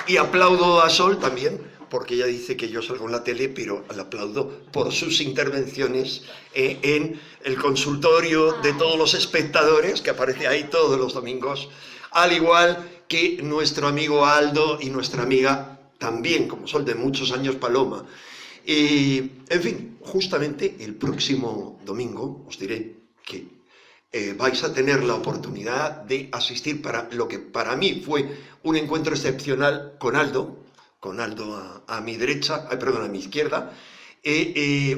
Y aplaudo a Sol también, porque ella dice que yo salgo en la tele, pero la aplaudo por sus intervenciones en el consultorio de todos los espectadores, que aparece ahí todos los domingos, al igual que nuestro amigo Aldo y nuestra amiga también, como Sol de muchos años, Paloma. En fin, justamente el próximo domingo os diré que vais a tener la oportunidad de asistir para lo que para mí fue un encuentro excepcional con Aldo a mi derecha, perdón, a mi izquierda,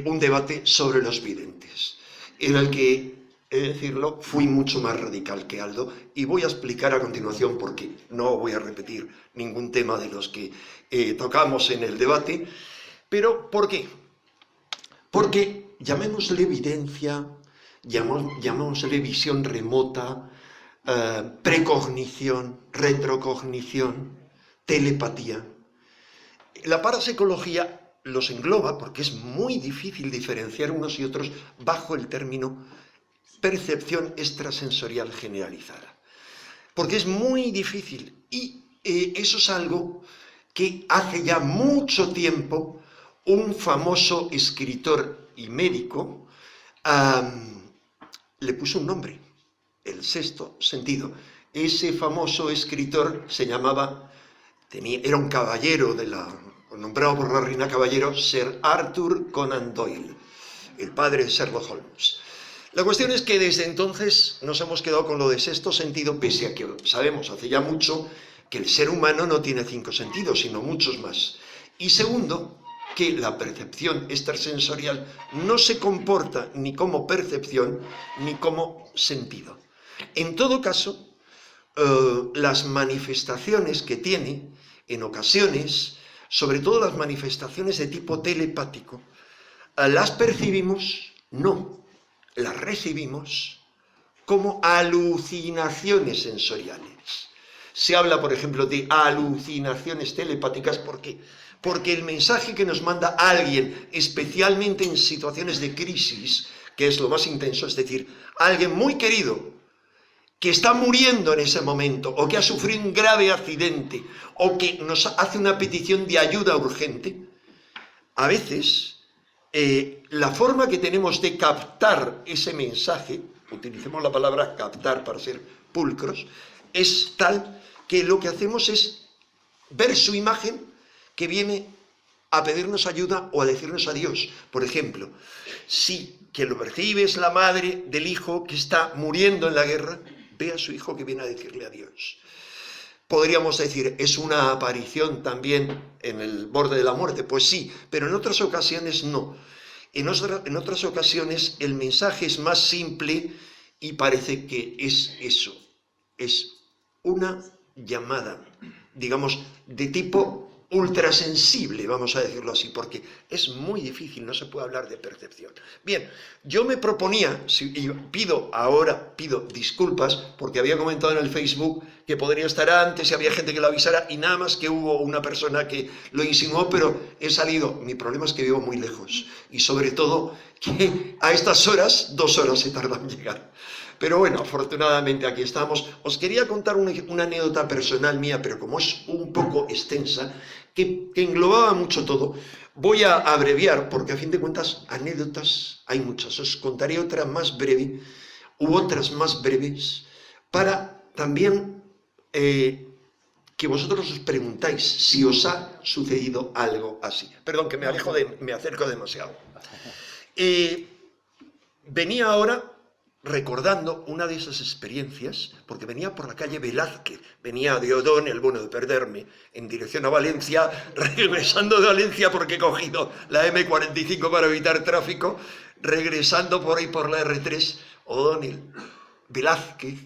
un debate sobre los videntes, en el que, he de decirlo, fui mucho más radical que Aldo, y voy a explicar a continuación por qué. No voy a repetir ningún tema de los que tocamos en el debate, pero ¿por qué? Porque llamémosle evidencia, llamémosle visión remota, precognición, retrocognición, telepatía. La parapsicología los engloba porque es muy difícil diferenciar unos y otros bajo el término percepción extrasensorial generalizada. Porque es muy difícil, y eso es algo que hace ya mucho tiempo un famoso escritor y médico le puso un nombre: el sexto sentido. Ese famoso escritor se llamaba, era un caballero nombrado por la reina caballero, Sir Arthur Conan Doyle, el padre de Sherlock Holmes. La cuestión es que desde entonces nos hemos quedado con lo de sexto sentido, pese a que sabemos hace ya mucho que el ser humano no tiene 5 sentidos, sino muchos más. Y segundo, que la percepción extrasensorial no se comporta ni como percepción ni como sentido. En todo caso, las manifestaciones que tiene, en ocasiones, sobre todo las manifestaciones de tipo telepático, las percibimos, no, las recibimos como alucinaciones sensoriales. Se habla, por ejemplo, de alucinaciones telepáticas. ¿Por qué? Porque el mensaje que nos manda alguien, especialmente en situaciones de crisis, que es lo más intenso, es decir, alguien muy querido, que está muriendo en ese momento, o que ha sufrido un grave accidente, o que nos hace una petición de ayuda urgente, a veces la forma que tenemos de captar ese mensaje, utilicemos la palabra captar para ser pulcros, es tal que lo que hacemos es ver su imagen que viene a pedirnos ayuda o a decirnos adiós. Por ejemplo, si que lo percibe es la madre del hijo que está muriendo en la guerra, ve a su hijo que viene a decirle adiós. Podríamos decir, ¿es una aparición también en el borde de la muerte? Pues sí, pero en otras ocasiones no. En otras ocasiones el mensaje es más simple y parece que es eso. Es una llamada, digamos, de tipo ultrasensible, vamos a decirlo así, porque es muy difícil, no se puede hablar de percepción. Bien, yo me proponía, y pido disculpas, porque había comentado en el Facebook que podría estar antes y había gente que lo avisara, y nada más que hubo una persona que lo insinuó, pero he salido. Mi problema es que vivo muy lejos, y sobre todo que a estas horas, 2 horas se tardan en llegar. Pero bueno, afortunadamente aquí estamos. Os quería contar una anécdota personal mía, pero como es un poco extensa, que englobaba mucho todo, voy a abreviar, porque a fin de cuentas anécdotas hay muchas. Os contaré otra más breve, u otras más breves, para también que vosotros os preguntáis si os ha sucedido algo así. Perdón, que me acerco demasiado. Venía ahora recordando una de esas experiencias, porque venía por la calle Velázquez, venía de Odón, el bueno de perderme, en dirección a Valencia, regresando de Valencia porque he cogido la M45 para evitar tráfico, regresando por ahí por la R3, Odón, Velázquez,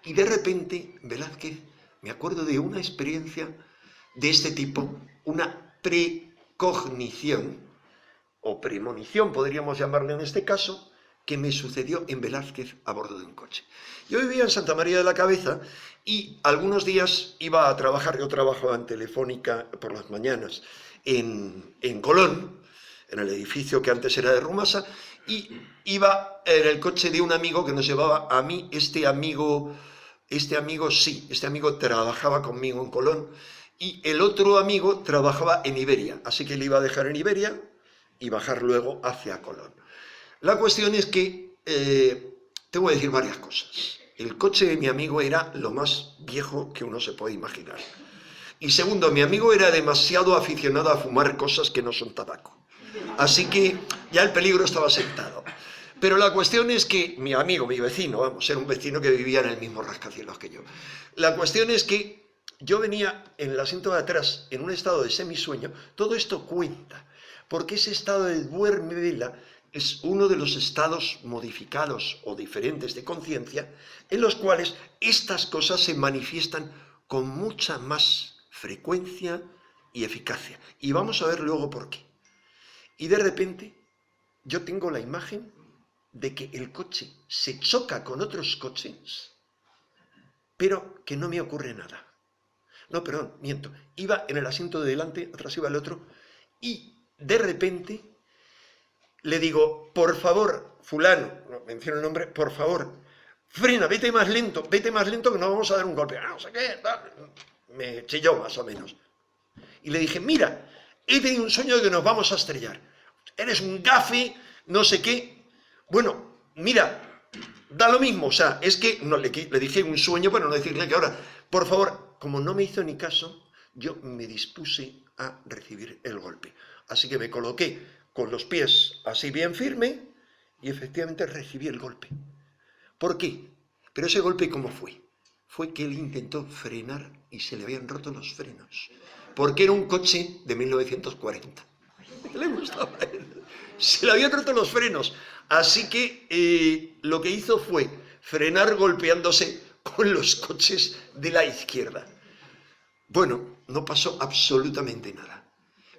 y de repente, Velázquez, me acuerdo de una experiencia de este tipo, una precognición, o premonición podríamos llamarle en este caso, que me sucedió en Velázquez a bordo de un coche. Yo vivía en Santa María de la Cabeza y algunos días iba a trabajar, yo trabajaba en Telefónica por las mañanas en Colón, en el edificio que antes era de Rumasa, y iba en el coche de un amigo que nos llevaba a mí. Este amigo trabajaba conmigo en Colón y el otro amigo trabajaba en Iberia, así que le iba a dejar en Iberia y bajar luego hacia Colón. La cuestión es que tengo que decir varias cosas. El coche de mi amigo era lo más viejo que uno se puede imaginar. Y segundo, mi amigo era demasiado aficionado a fumar cosas que no son tabaco. Así que ya el peligro estaba sentado. Pero la cuestión es que mi amigo, mi vecino, vamos, era un vecino que vivía en el mismo rascacielos que yo. La cuestión es que yo venía en el asiento de atrás en un estado de semisueño. Todo esto cuenta, porque ese estado de duerme-vela es uno de los estados modificados o diferentes de conciencia en los cuales estas cosas se manifiestan con mucha más frecuencia y eficacia. Y vamos a ver luego por qué. Y de repente yo tengo la imagen de que el coche se choca con otros coches, pero que no me ocurre nada. No, perdón, miento. Iba en el asiento de delante, atrás iba el otro, y de repente le digo, por favor, fulano, no menciono el nombre, por favor, frena, vete más lento que nos vamos a dar un golpe. No sé qué, tal. Me chilló más o menos. Y le dije, mira, he tenido un sueño de que nos vamos a estrellar. Eres un gafe, no sé qué. Bueno, mira, da lo mismo. O sea, es que no, le dije un sueño para no decirle que ahora, por favor, como no me hizo ni caso, yo me dispuse a recibir el golpe. Así que me coloqué con los pies así bien firme y efectivamente recibí el golpe. ¿Por qué? Pero ese golpe, ¿cómo fue? Fue que él intentó frenar y se le habían roto los frenos. Porque era un coche de 1940. Le gustaba a él. Se le habían roto los frenos. Así que lo que hizo fue frenar golpeándose con los coches de la izquierda. Bueno, no pasó absolutamente nada.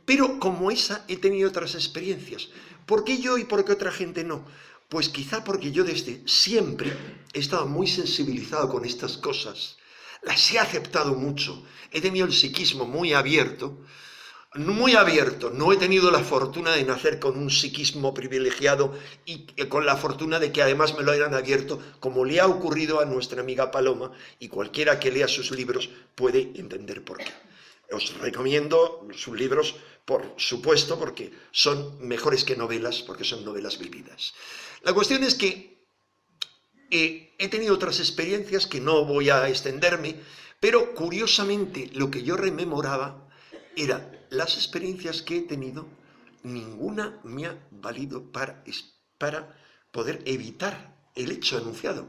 Pero como esa he tenido otras experiencias. ¿Por qué yo y por qué otra gente no? Pues quizá porque yo desde siempre he estado muy sensibilizado con estas cosas. Las he aceptado mucho. He tenido el psiquismo muy abierto. Muy abierto. No he tenido la fortuna de nacer con un psiquismo privilegiado y con la fortuna de que además me lo hayan abierto, como le ha ocurrido a nuestra amiga Paloma, y cualquiera que lea sus libros puede entender por qué. Os recomiendo sus libros, por supuesto, porque son mejores que novelas, porque son novelas vividas. La cuestión es que he tenido otras experiencias que no voy a extenderme, pero curiosamente lo que yo rememoraba era las experiencias que he tenido, ninguna me ha valido para poder evitar el hecho anunciado.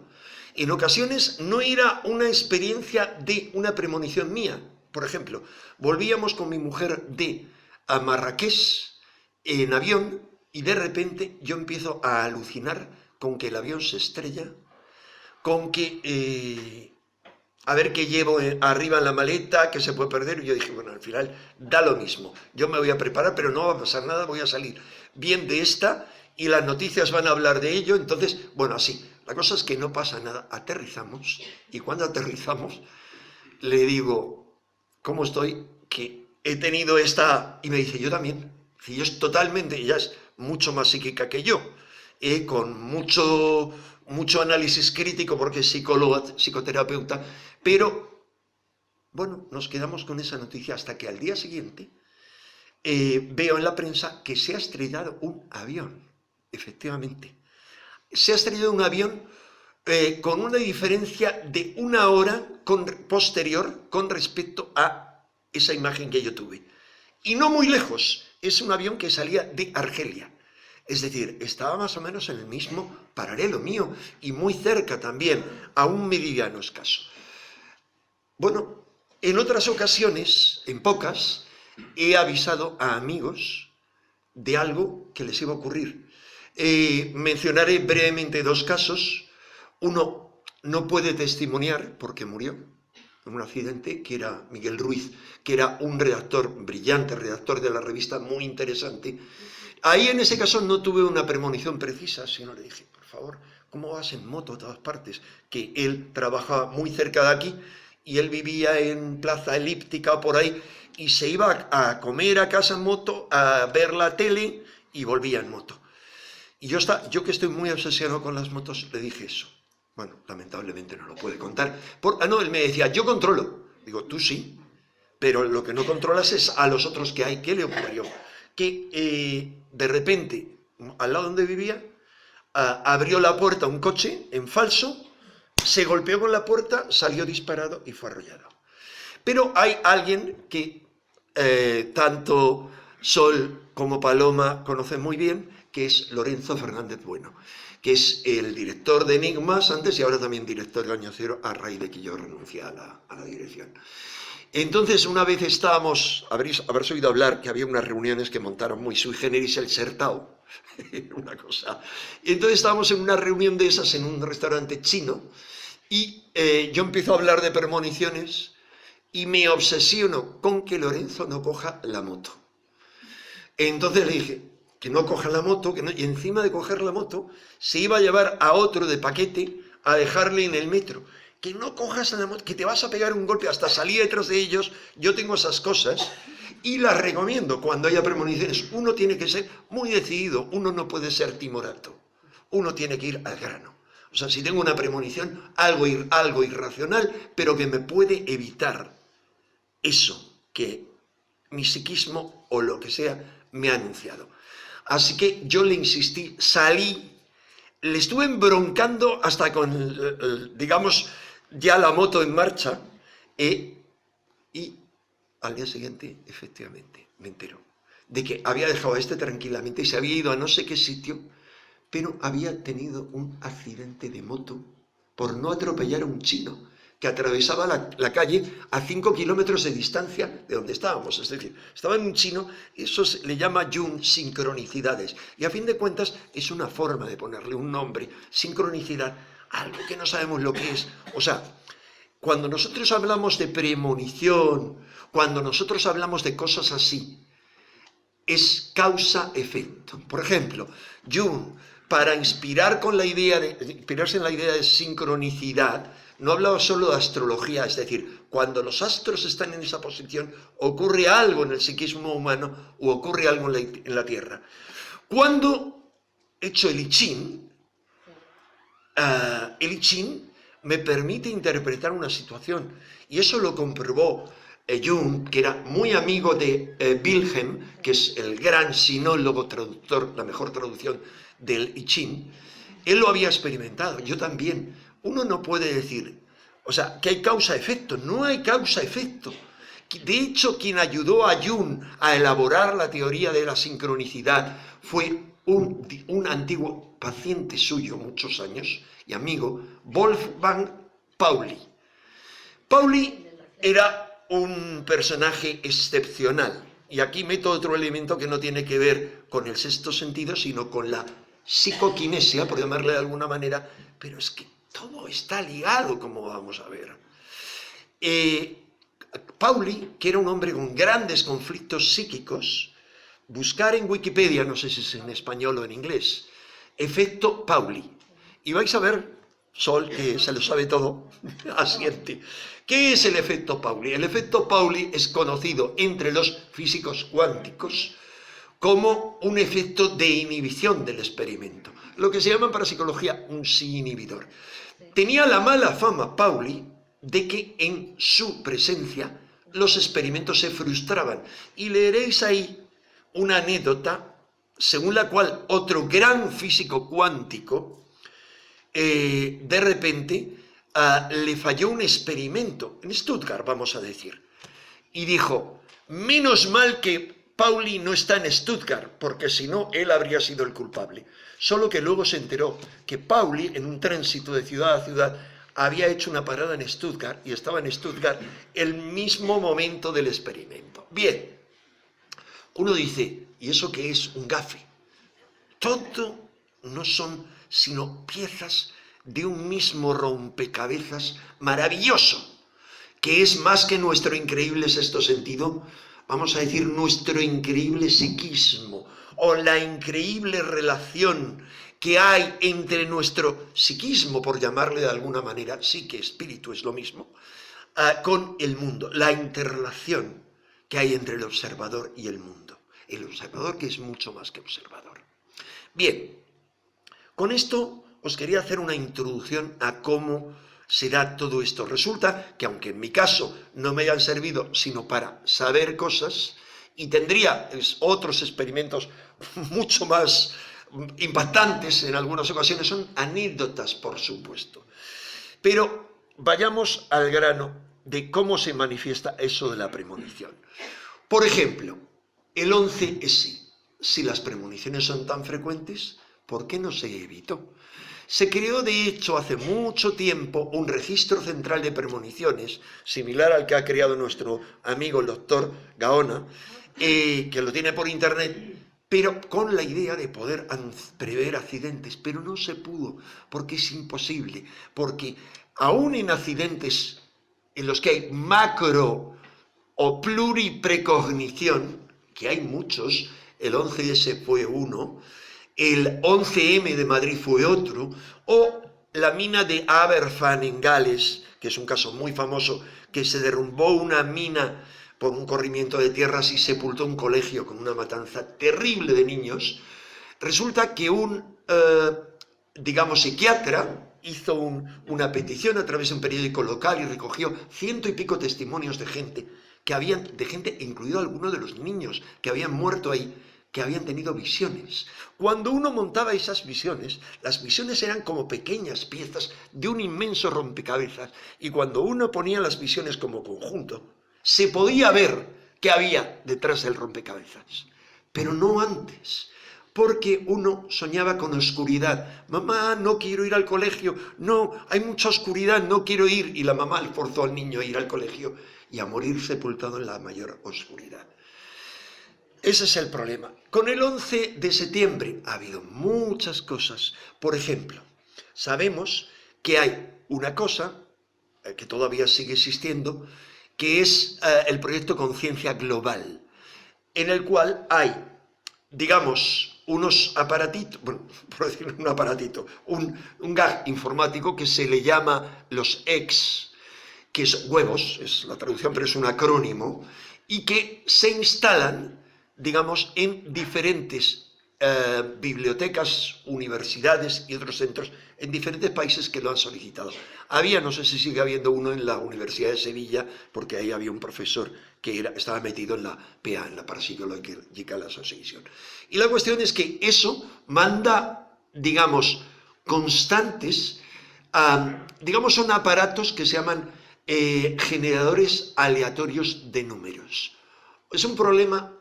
En ocasiones no era una experiencia de una premonición mía. Por ejemplo, volvíamos con mi mujer a Marrakech en avión y de repente yo empiezo a alucinar con que el avión se estrella, con que a ver qué llevo arriba en la maleta, que se puede perder. Y yo dije, bueno, al final da lo mismo. Yo me voy a preparar, pero no va a pasar nada, voy a salir bien de esta y las noticias van a hablar de ello. Entonces, bueno, así. La cosa es que no pasa nada. Aterrizamos y cuando aterrizamos le digo, ¿cómo estoy? Que he tenido esta... Y me dice, yo también. Y yo es totalmente, ella es mucho más psíquica que yo, con mucho análisis crítico porque es psicóloga, psicoterapeuta, pero bueno, nos quedamos con esa noticia hasta que al día siguiente veo en la prensa que se ha estrellado un avión, efectivamente. Se ha estrellado un avión con una diferencia de 1 hora posterior con respecto a esa imagen que yo tuve. Y no muy lejos, es un avión que salía de Argelia. Es decir, estaba más o menos en el mismo paralelo mío y muy cerca también, a un meridiano escaso. Bueno, en otras ocasiones, en pocas, he avisado a amigos de algo que les iba a ocurrir. Mencionaré brevemente 2 casos. Uno no puede testimoniar porque murió en un accidente, que era Miguel Ruiz, que era un redactor, brillante redactor de la revista, muy interesante. Ahí en ese caso no tuve una premonición precisa, sino le dije, por favor, ¿cómo vas en moto a todas partes? Que él trabajaba muy cerca de aquí y él vivía en Plaza Elíptica o por ahí y se iba a comer a casa en moto, a ver la tele y volvía en moto. Y yo que estoy muy obsesionado con las motos, le dije eso. Bueno, lamentablemente no lo puede contar. No, él me decía, yo controlo. Digo, tú sí, pero lo que no controlas es a los otros que hay. ¿Qué le ocurrió? Que de repente, al lado donde vivía, abrió la puerta un coche en falso, se golpeó con la puerta, salió disparado y fue arrollado. Pero hay alguien que tanto Sol como Paloma conocen muy bien, que es Lorenzo Fernández Bueno, que es el director de Enigmas antes y ahora también director del Año Cero, a raíz de que yo renuncié a la dirección. Entonces, una vez estábamos, habréis oído hablar que había unas reuniones que montaron muy sui generis el Sertao, una cosa. Y entonces estábamos en una reunión de esas en un restaurante chino y yo empiezo a hablar de premoniciones y me obsesiono con que Lorenzo no coja la moto. Entonces le dije que no coja la moto, y encima de coger la moto se iba a llevar a otro de paquete a dejarle en el metro. Que no cojas la moto, que te vas a pegar un golpe, hasta salir detrás de ellos. Yo tengo esas cosas y las recomiendo cuando haya premoniciones. Uno tiene que ser muy decidido, uno no puede ser timorato, uno tiene que ir al grano. O sea, si tengo una premonición, algo irracional, pero que me puede evitar eso que mi psiquismo o lo que sea me ha anunciado. Así que yo le insistí, salí, le estuve embroncando hasta con, digamos, ya la moto en marcha, y al día siguiente, efectivamente, me enteró de que había dejado a este tranquilamente y se había ido a no sé qué sitio, pero había tenido un accidente de moto por no atropellar a un chino que atravesaba la calle a 5 kilómetros de distancia de donde estábamos. Es decir, estaba en un chino, eso se le llama Jung sincronicidades. Y a fin de cuentas es una forma de ponerle un nombre, sincronicidad, algo que no sabemos lo que es. O sea, cuando nosotros hablamos de premonición, cuando nosotros hablamos de cosas así, es causa-efecto. Por ejemplo, Jung, para inspirarse en la idea de sincronicidad, no hablaba solo de astrología, es decir, cuando los astros están en esa posición, ocurre algo en el psiquismo humano o ocurre algo en la Tierra. Cuando he hecho el I Ching me permite interpretar una situación, y eso lo comprobó Jung, que era muy amigo de Wilhelm, que es el gran sinólogo traductor, la mejor traducción del I Ching. Él lo había experimentado, yo también. Uno no puede decir, o sea, que hay causa-efecto, no hay causa-efecto. De hecho, quien ayudó a Jung a elaborar la teoría de la sincronicidad fue un antiguo paciente suyo, muchos años, y amigo, Wolfgang Pauli. Pauli era un personaje excepcional, y aquí meto otro elemento que no tiene que ver con el sexto sentido, sino con la psicoquinesia, por llamarle de alguna manera, pero es que todo está ligado, como vamos a ver. Pauli, que era un hombre con grandes conflictos psíquicos, buscar en Wikipedia, no sé si es en español o en inglés, efecto Pauli, y vais a ver, Sol, que se lo sabe todo, asiente. ¿Qué es el efecto Pauli? El efecto Pauli es conocido entre los físicos cuánticos como un efecto de inhibición del experimento, lo que se llama en parapsicología un sí inhibidor. Tenía la mala fama Pauli de que en su presencia los experimentos se frustraban, y leeréis ahí una anécdota según la cual otro gran físico cuántico de repente le falló un experimento en Stuttgart, vamos a decir, y dijo, menos mal que Pauli no está en Stuttgart, porque si no, él habría sido el culpable. Solo que luego se enteró que Pauli, en un tránsito de ciudad a ciudad, había hecho una parada en Stuttgart, y estaba en Stuttgart el mismo momento del experimento. Bien, uno dice, ¿y eso qué es? Un gafe. Todo no son sino piezas de un mismo rompecabezas maravilloso, que es más que nuestro increíble sexto sentido, vamos a decir, nuestro increíble psiquismo, o la increíble relación que hay entre nuestro psiquismo, por llamarle de alguna manera, psique, espíritu es lo mismo, con el mundo, la interrelación que hay entre el observador y el mundo. El observador que es mucho más que observador. Bien, con esto os quería hacer una introducción a cómo se da todo esto. Resulta que aunque en mi caso no me hayan servido sino para saber cosas, y tendría otros experimentos mucho más impactantes en algunas ocasiones, son anécdotas, por supuesto. Pero vayamos al grano de cómo se manifiesta eso de la premonición. Por ejemplo, el 11S. Si las premoniciones son tan frecuentes, ¿por qué no se evitó? Se creó, de hecho, hace mucho tiempo un registro central de premoniciones, similar al que ha creado nuestro amigo el doctor Gaona, que lo tiene por internet, pero con la idea de poder prever accidentes. Pero no se pudo, porque es imposible, porque aún en accidentes en los que hay macro o pluriprecognición, que hay muchos, el 11S fue uno, el 11M de Madrid fue otro, o la mina de Aberfan en Gales, que es un caso muy famoso, que se derrumbó una mina por un corrimiento de tierras y sepultó un colegio con una matanza terrible de niños. Resulta que un, psiquiatra hizo una petición a través de un periódico local y recogió 100 y pico testimonios de gente, incluido algunos de los niños que habían muerto ahí, que habían tenido visiones. Cuando uno montaba esas visiones, las visiones eran como pequeñas piezas de un inmenso rompecabezas, y cuando uno ponía las visiones como conjunto, se podía ver qué había detrás del rompecabezas, pero no antes, porque uno soñaba con oscuridad. Mamá, no quiero ir al colegio, no, hay mucha oscuridad, no quiero ir, y la mamá le forzó al niño a ir al colegio y a morir sepultado en la mayor oscuridad. Ese es el problema. Con el 11 de septiembre ha habido muchas cosas. Por ejemplo, sabemos que hay una cosa que todavía sigue existiendo, que es el proyecto Conciencia Global, en el cual hay, unos aparatitos, bueno, por decir un aparatito, un gag informático que se le llama los X, que es huevos, es la traducción, pero es un acrónimo, y que se instalan, en diferentes bibliotecas, universidades y otros centros en diferentes países que lo han solicitado. No sé si sigue habiendo uno en la Universidad de Sevilla, porque ahí había un profesor que estaba metido en la PA, en la Parapsychological Association. Y la cuestión es que eso manda, constantes, son aparatos que se llaman generadores aleatorios de números. Es un problema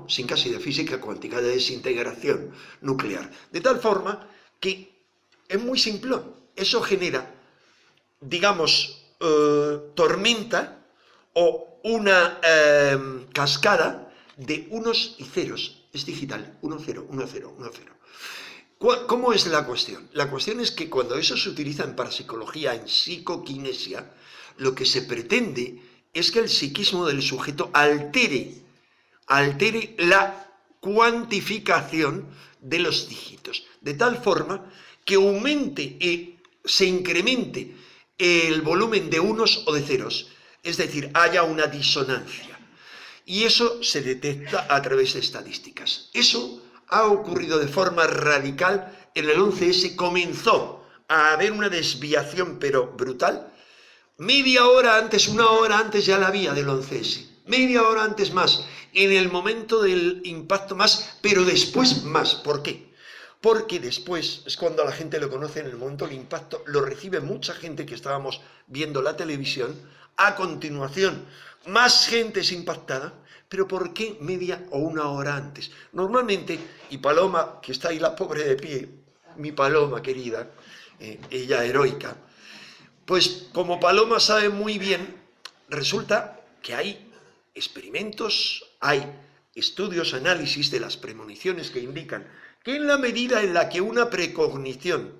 sin casi de física cuántica, de desintegración nuclear. De tal forma que es muy simplón. Eso genera, tormenta o una cascada de unos y ceros. Es digital, 1, 0, 1, 0, 1, 0. ¿Cómo es la cuestión? La cuestión es que cuando eso se utiliza en parapsicología, en psicoquinesia, lo que se pretende es que el psiquismo del sujeto altere la cuantificación de los dígitos, de tal forma que aumente y se incremente el volumen de unos o de ceros, es decir, haya una disonancia. Y eso se detecta a través de estadísticas. Eso ha ocurrido de forma radical en el 11S, comenzó a haber una desviación, pero brutal. Media hora antes, 1 hora antes ya la había del 11S. Media hora antes más, en el momento del impacto más, pero después más. ¿Por qué? Porque después es cuando la gente lo conoce, en el momento del impacto, lo recibe mucha gente que estábamos viendo la televisión. A continuación, más gente es impactada. ¿Pero por qué media o 1 hora antes? Normalmente, y Paloma, que está ahí la pobre de pie, mi Paloma querida, ella heroica, pues como Paloma sabe muy bien, resulta que hay experimentos, hay estudios, análisis de las premoniciones que indican que en la medida en la que una precognición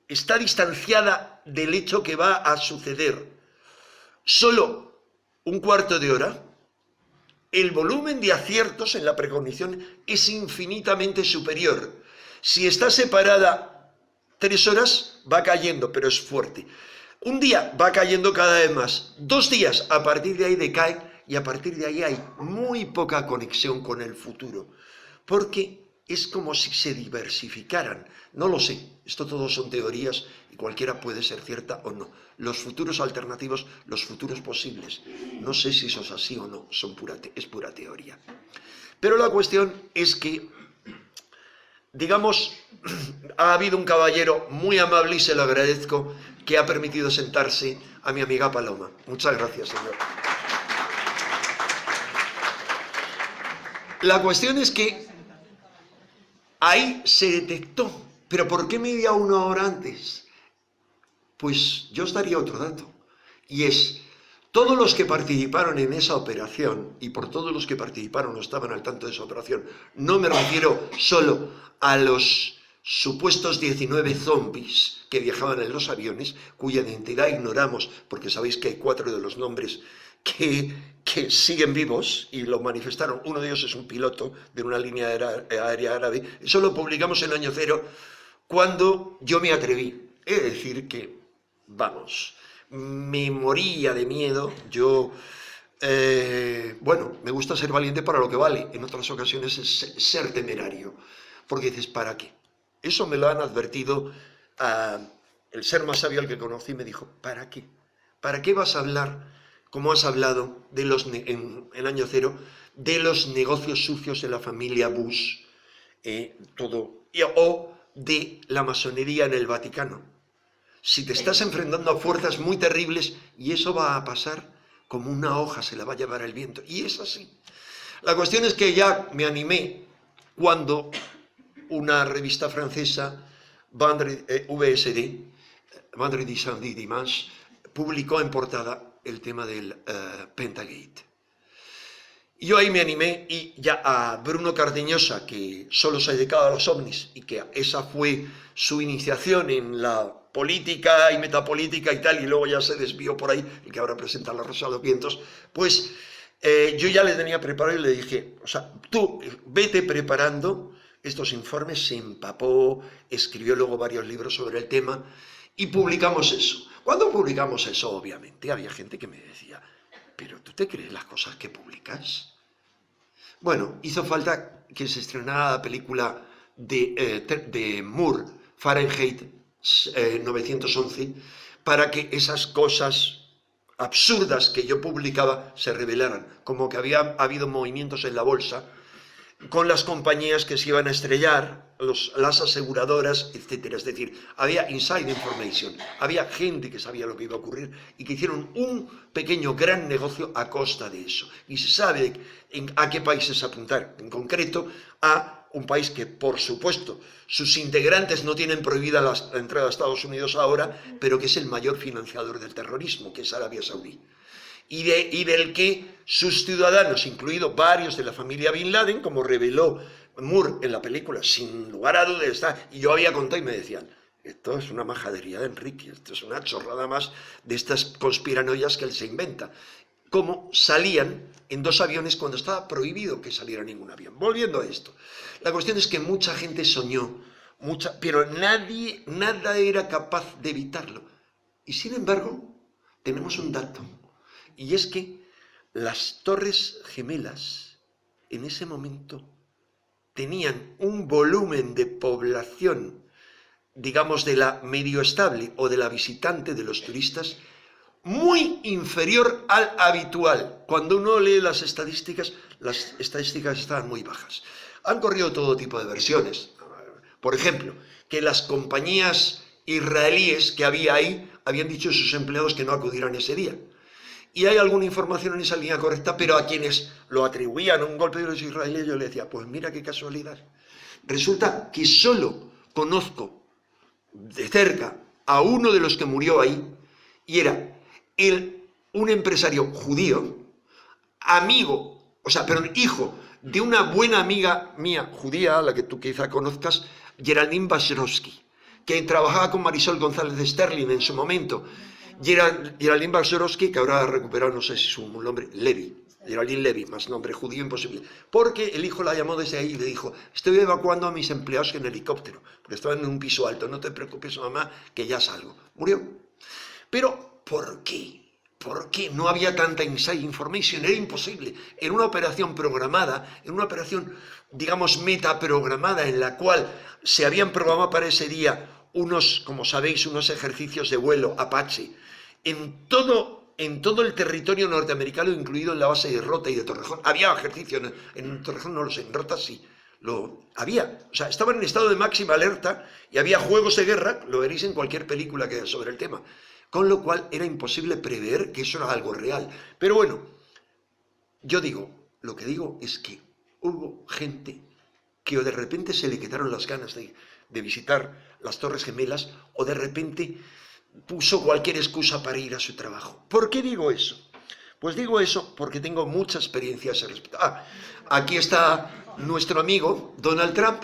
está distanciada del hecho que va a suceder solo 1/4 de hora, el volumen de aciertos en la precognición es infinitamente superior. Si está separada 3 horas, va cayendo, pero es fuerte. Un día va cayendo cada vez más. 2 días, a partir de ahí decae, y a partir de ahí hay muy poca conexión con el futuro. Porque es como si se diversificaran. No lo sé, esto todo son teorías y cualquiera puede ser cierta o no. Los futuros alternativos, los futuros posibles, no sé si eso es así o no, es pura teoría. Pero la cuestión es que, digamos, ha habido un caballero muy amable y se lo agradezco, que ha permitido sentarse a mi amiga Paloma. Muchas gracias, señor. La cuestión es que ahí se detectó. ¿Pero por qué media hora antes? Pues yo os daría otro dato. Y es, todos los que participaron en esa operación, y por todos los que participaron o estaban al tanto de esa operación, no me refiero solo a los supuestos 19 zombies que viajaban en los aviones, cuya identidad ignoramos, porque sabéis que hay 4 de los nombres que siguen vivos y lo manifestaron. Uno de ellos es un piloto de una línea aérea árabe. Eso lo publicamos en el año 0, cuando yo me atreví. Es decir que, vamos, me moría de miedo. Yo, bueno, me gusta ser valiente para lo que vale. En otras ocasiones es ser temerario. Porque dices, ¿para qué? Eso me lo han advertido. El ser más sabio al que conocí me dijo, ¿para qué? ¿Para qué vas a hablar, como has hablado en el año 0, de los negocios sucios de la familia Bush, o de la masonería en el Vaticano? Si te estás enfrentando a fuerzas muy terribles, y eso va a pasar como una hoja, se la va a llevar el viento. Y es así. La cuestión es que ya me animé cuando una revista francesa, VSD, Vendredi, Samedi, Dimanche, publicó en portada el tema del Pentagate. Y yo ahí me animé, y ya a Bruno Cardeñosa, que solo se ha dedicado a los ovnis, y que esa fue su iniciación en la política y metapolítica y tal, y luego ya se desvió por ahí, el que ahora presenta La Rosa de los Vientos, pues yo ya le tenía preparado y le dije, o sea, tú vete preparando estos informes. Se empapó, escribió luego varios libros sobre el tema, y publicamos eso. Cuando publicamos eso, obviamente, había gente que me decía, ¿pero tú te crees las cosas que publicas? Bueno, hizo falta que se estrenara la película de Moore, Fahrenheit 911, para que esas cosas absurdas que yo publicaba se revelaran, como que había habido movimientos en la bolsa con las compañías que se iban a estrellar, las aseguradoras, etc. Es decir, había inside information, había gente que sabía lo que iba a ocurrir y que hicieron un pequeño gran negocio a costa de eso. Y se sabe a qué países apuntar, en concreto a un país que, por supuesto, sus integrantes no tienen prohibida la entrada a Estados Unidos ahora, pero que es el mayor financiador del terrorismo, que es Arabia Saudí. Y del que sus ciudadanos, incluidos varios de la familia Bin Laden, como reveló Moore en la película, sin lugar a dudas, y yo había contado y me decían, esto es una majadería de Enrique, esto es una chorrada más de estas conspiranoias que él se inventa. Cómo salían en 2 aviones cuando estaba prohibido que saliera ningún avión. Volviendo a esto, la cuestión es que mucha gente soñó, pero nada era capaz de evitarlo. Y sin embargo, tenemos un dato. Y es que las Torres Gemelas en ese momento tenían un volumen de población, digamos, de la medio estable o de la visitante, de los turistas, muy inferior al habitual. Cuando uno lee las estadísticas estaban muy bajas. Han corrido todo tipo de versiones. Por ejemplo, que las compañías israelíes que había ahí habían dicho a sus empleados que no acudieran ese día. Y hay alguna información en esa línea correcta, pero a quienes lo atribuían a un golpe de los israelíes, yo le decía, pues mira qué casualidad. Resulta que solo conozco de cerca a uno de los que murió ahí, y era un empresario judío, hijo de una buena amiga mía judía, a la que tú quizá conozcas, Geraldine Bashrovsky, que trabajaba con Marisol González de Sterling en su momento. Geraldine Bashrovsky, que ahora ha recuperado, no sé si su nombre, Geraldine Levy, más nombre judío imposible, porque el hijo la llamó desde ahí y le dijo, estoy evacuando a mis empleados en helicóptero, porque estaban en un piso alto, no te preocupes, mamá, que ya salgo. Murió. Pero, ¿por qué? ¿Por qué? No había tanta inside information, era imposible. Era una operación programada, era una operación, digamos, metaprogramada, en la cual se habían programado para ese día unos, como sabéis, unos ejercicios de vuelo Apache en todo el territorio norteamericano, incluido en la base de Rota y de Torrejón. Había ejercicios, en Torrejón no lo sé, en Rota sí. Lo había, o sea, estaban en estado de máxima alerta y había juegos de guerra, lo veréis en cualquier película que haya sobre el tema. Con lo cual era imposible prever que eso era algo real. Pero bueno, yo digo, lo que digo es que hubo gente que o de repente se le quitaron las ganas de visitar las Torres Gemelas, o de repente puso cualquier excusa para ir a su trabajo. ¿Por qué digo eso? Pues digo eso porque tengo mucha experiencia a ese respecto. Aquí está nuestro amigo Donald Trump.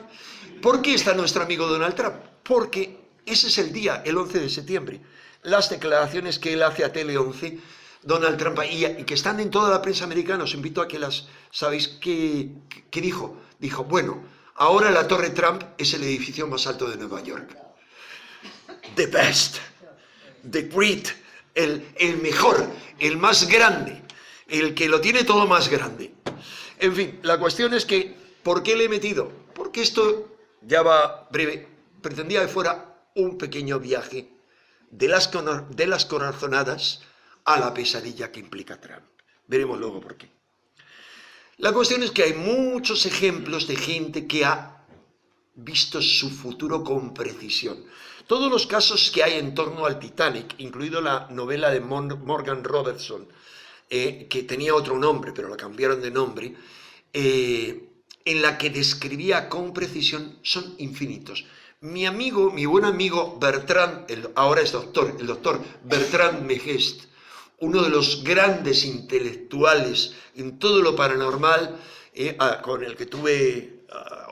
¿Por qué está nuestro amigo Donald Trump? Porque ese es el día, el 11 de septiembre. Las declaraciones que él hace a Tele 11, Donald Trump, y que están en toda la prensa americana, os invito a que las... ¿Sabéis qué dijo? Dijo, bueno, ahora la Torre Trump es el edificio más alto de Nueva York. The best, the great, el mejor, el más grande, el que lo tiene todo más grande. En fin, la cuestión es que, ¿por qué le he metido? Porque esto ya va breve. Pretendía que fuera un pequeño viaje de las corazonadas a la pesadilla que implica Trump. Veremos luego por qué. La cuestión es que hay muchos ejemplos de gente que ha visto su futuro con precisión. Todos los casos que hay en torno al Titanic, incluido la novela de Morgan Robertson, que tenía otro nombre, pero la cambiaron de nombre, en la que describía con precisión, son infinitos. Mi buen amigo Bertrand, ahora es doctor, el doctor Bertrand Megest, uno de los grandes intelectuales en todo lo paranormal, con el que tuve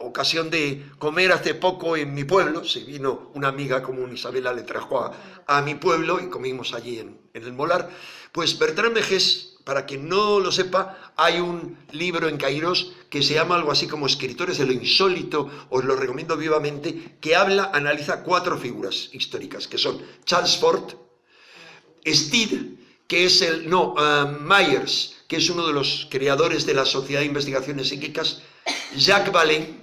ocasión de comer hace poco en mi pueblo. Se vino una amiga común, Isabela, le trajo a mi pueblo y comimos allí en el Molar. Pues Bertrand Megest, para quien no lo sepa, hay un libro en Kairos que se llama algo así como Escritores de lo Insólito, os lo recomiendo vivamente, que analiza 4 figuras históricas, que son Charles Fort, Steed, que es Myers, que es uno de los creadores de la Sociedad de Investigaciones Psíquicas, Jacques Vallée,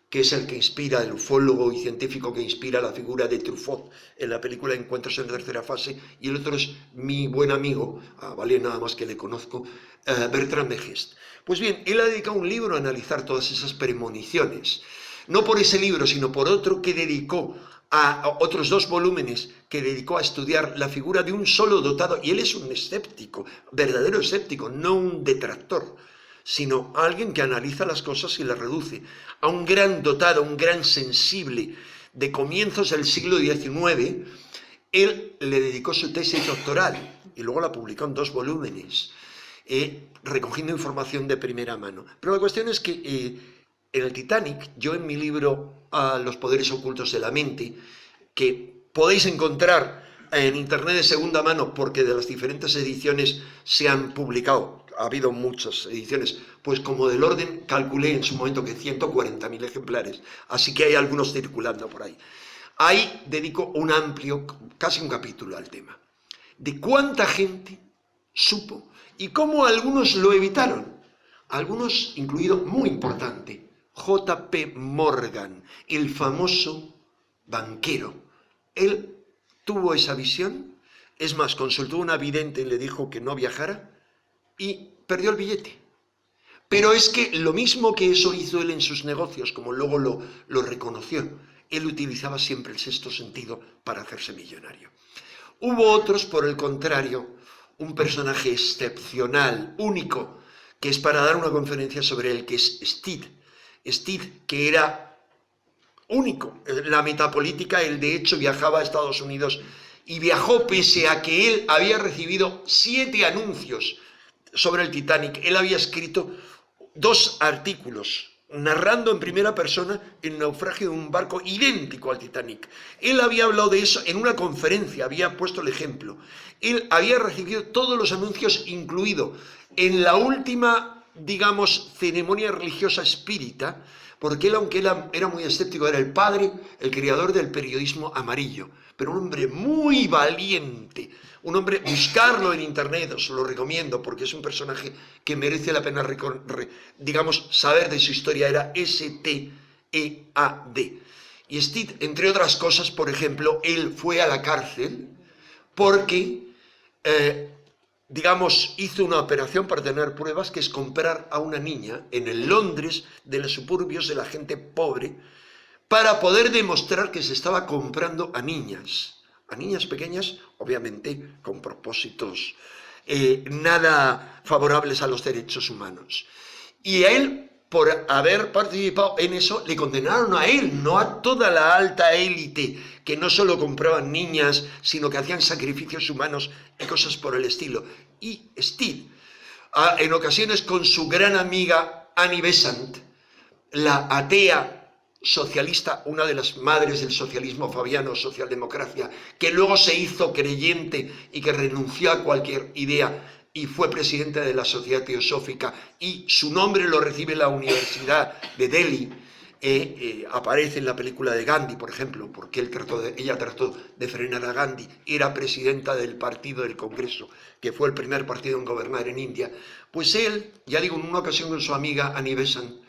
que es el que inspira, el ufólogo y científico que inspira la figura de Truffaut en la película Encuentros en tercera fase, y el otro es mi buen amigo, Vallée nada más que le conozco, Bertrand Megest. Pues bien, él ha dedicado un libro a analizar todas esas premoniciones. No por ese libro, sino por otro que dedicó a otros 2 volúmenes que dedicó a estudiar la figura de un solo dotado, y él es un escéptico, verdadero escéptico, no un detractor, sino alguien que analiza las cosas y las reduce a un gran dotado, un gran sensible de comienzos del siglo XIX. Él le dedicó su tesis doctoral y luego la publicó en 2 volúmenes, recogiendo información de primera mano. Pero la cuestión es que en el Titanic, yo en mi libro Los poderes ocultos de la mente, que podéis encontrar en internet de segunda mano, porque de las diferentes ediciones se han publicado, ha habido muchas ediciones, pues como del orden, calculé en su momento que 140.000 ejemplares, así que hay algunos circulando por ahí. Ahí dedico un amplio, casi un capítulo al tema, de cuánta gente supo y cómo algunos lo evitaron. Algunos, incluido, muy importante, J.P. Morgan, el famoso banquero. Él tuvo esa visión, es más, consultó a una vidente y le dijo que no viajara y perdió el billete. Pero es que lo mismo que eso hizo él en sus negocios, como luego lo reconoció, él utilizaba siempre el sexto sentido para hacerse millonario. Hubo otros, por el contrario, un personaje excepcional, único, que es para dar una conferencia sobre él, que es Steed. Steed, que era único en la metapolítica. Él de hecho viajaba a Estados Unidos y viajó pese a que él había recibido 7 anuncios sobre el Titanic. Él había escrito 2 artículos narrando en primera persona el naufragio de un barco idéntico al Titanic. Él había hablado de eso en una conferencia, había puesto el ejemplo. Él había recibido todos los anuncios, incluido en la última digamos, ceremonia religiosa espírita, porque él, aunque era muy escéptico, era el padre, el creador del periodismo amarillo, pero un hombre muy valiente, un hombre, buscarlo en internet, os lo recomiendo, porque es un personaje que merece la pena, digamos, saber de su historia. Era S-T-E-A-D. Y Steed, entre otras cosas, por ejemplo, él fue a la cárcel porque, digamos, hizo una operación para tener pruebas, que es comprar a una niña en el Londres de los suburbios de la gente pobre, para poder demostrar que se estaba comprando a niñas pequeñas, obviamente con propósitos nada favorables a los derechos humanos. Y a él, por haber participado en eso, le condenaron a él, no a toda la alta élite, que no solo compraban niñas, sino que hacían sacrificios humanos y cosas por el estilo. Y Steed, en ocasiones con su gran amiga Annie Besant, la atea socialista, una de las madres del socialismo fabiano, socialdemocracia, que luego se hizo creyente y que renunció a cualquier idea y fue presidenta de la Sociedad Teosófica, y su nombre lo recibe la Universidad de Delhi. Aparece en la película de Gandhi, por ejemplo, porque ella trató de frenar a Gandhi. Era presidenta del partido del Congreso, que fue el primer partido en gobernar en India. Pues él, ya digo, en una ocasión con su amiga Annie Besant,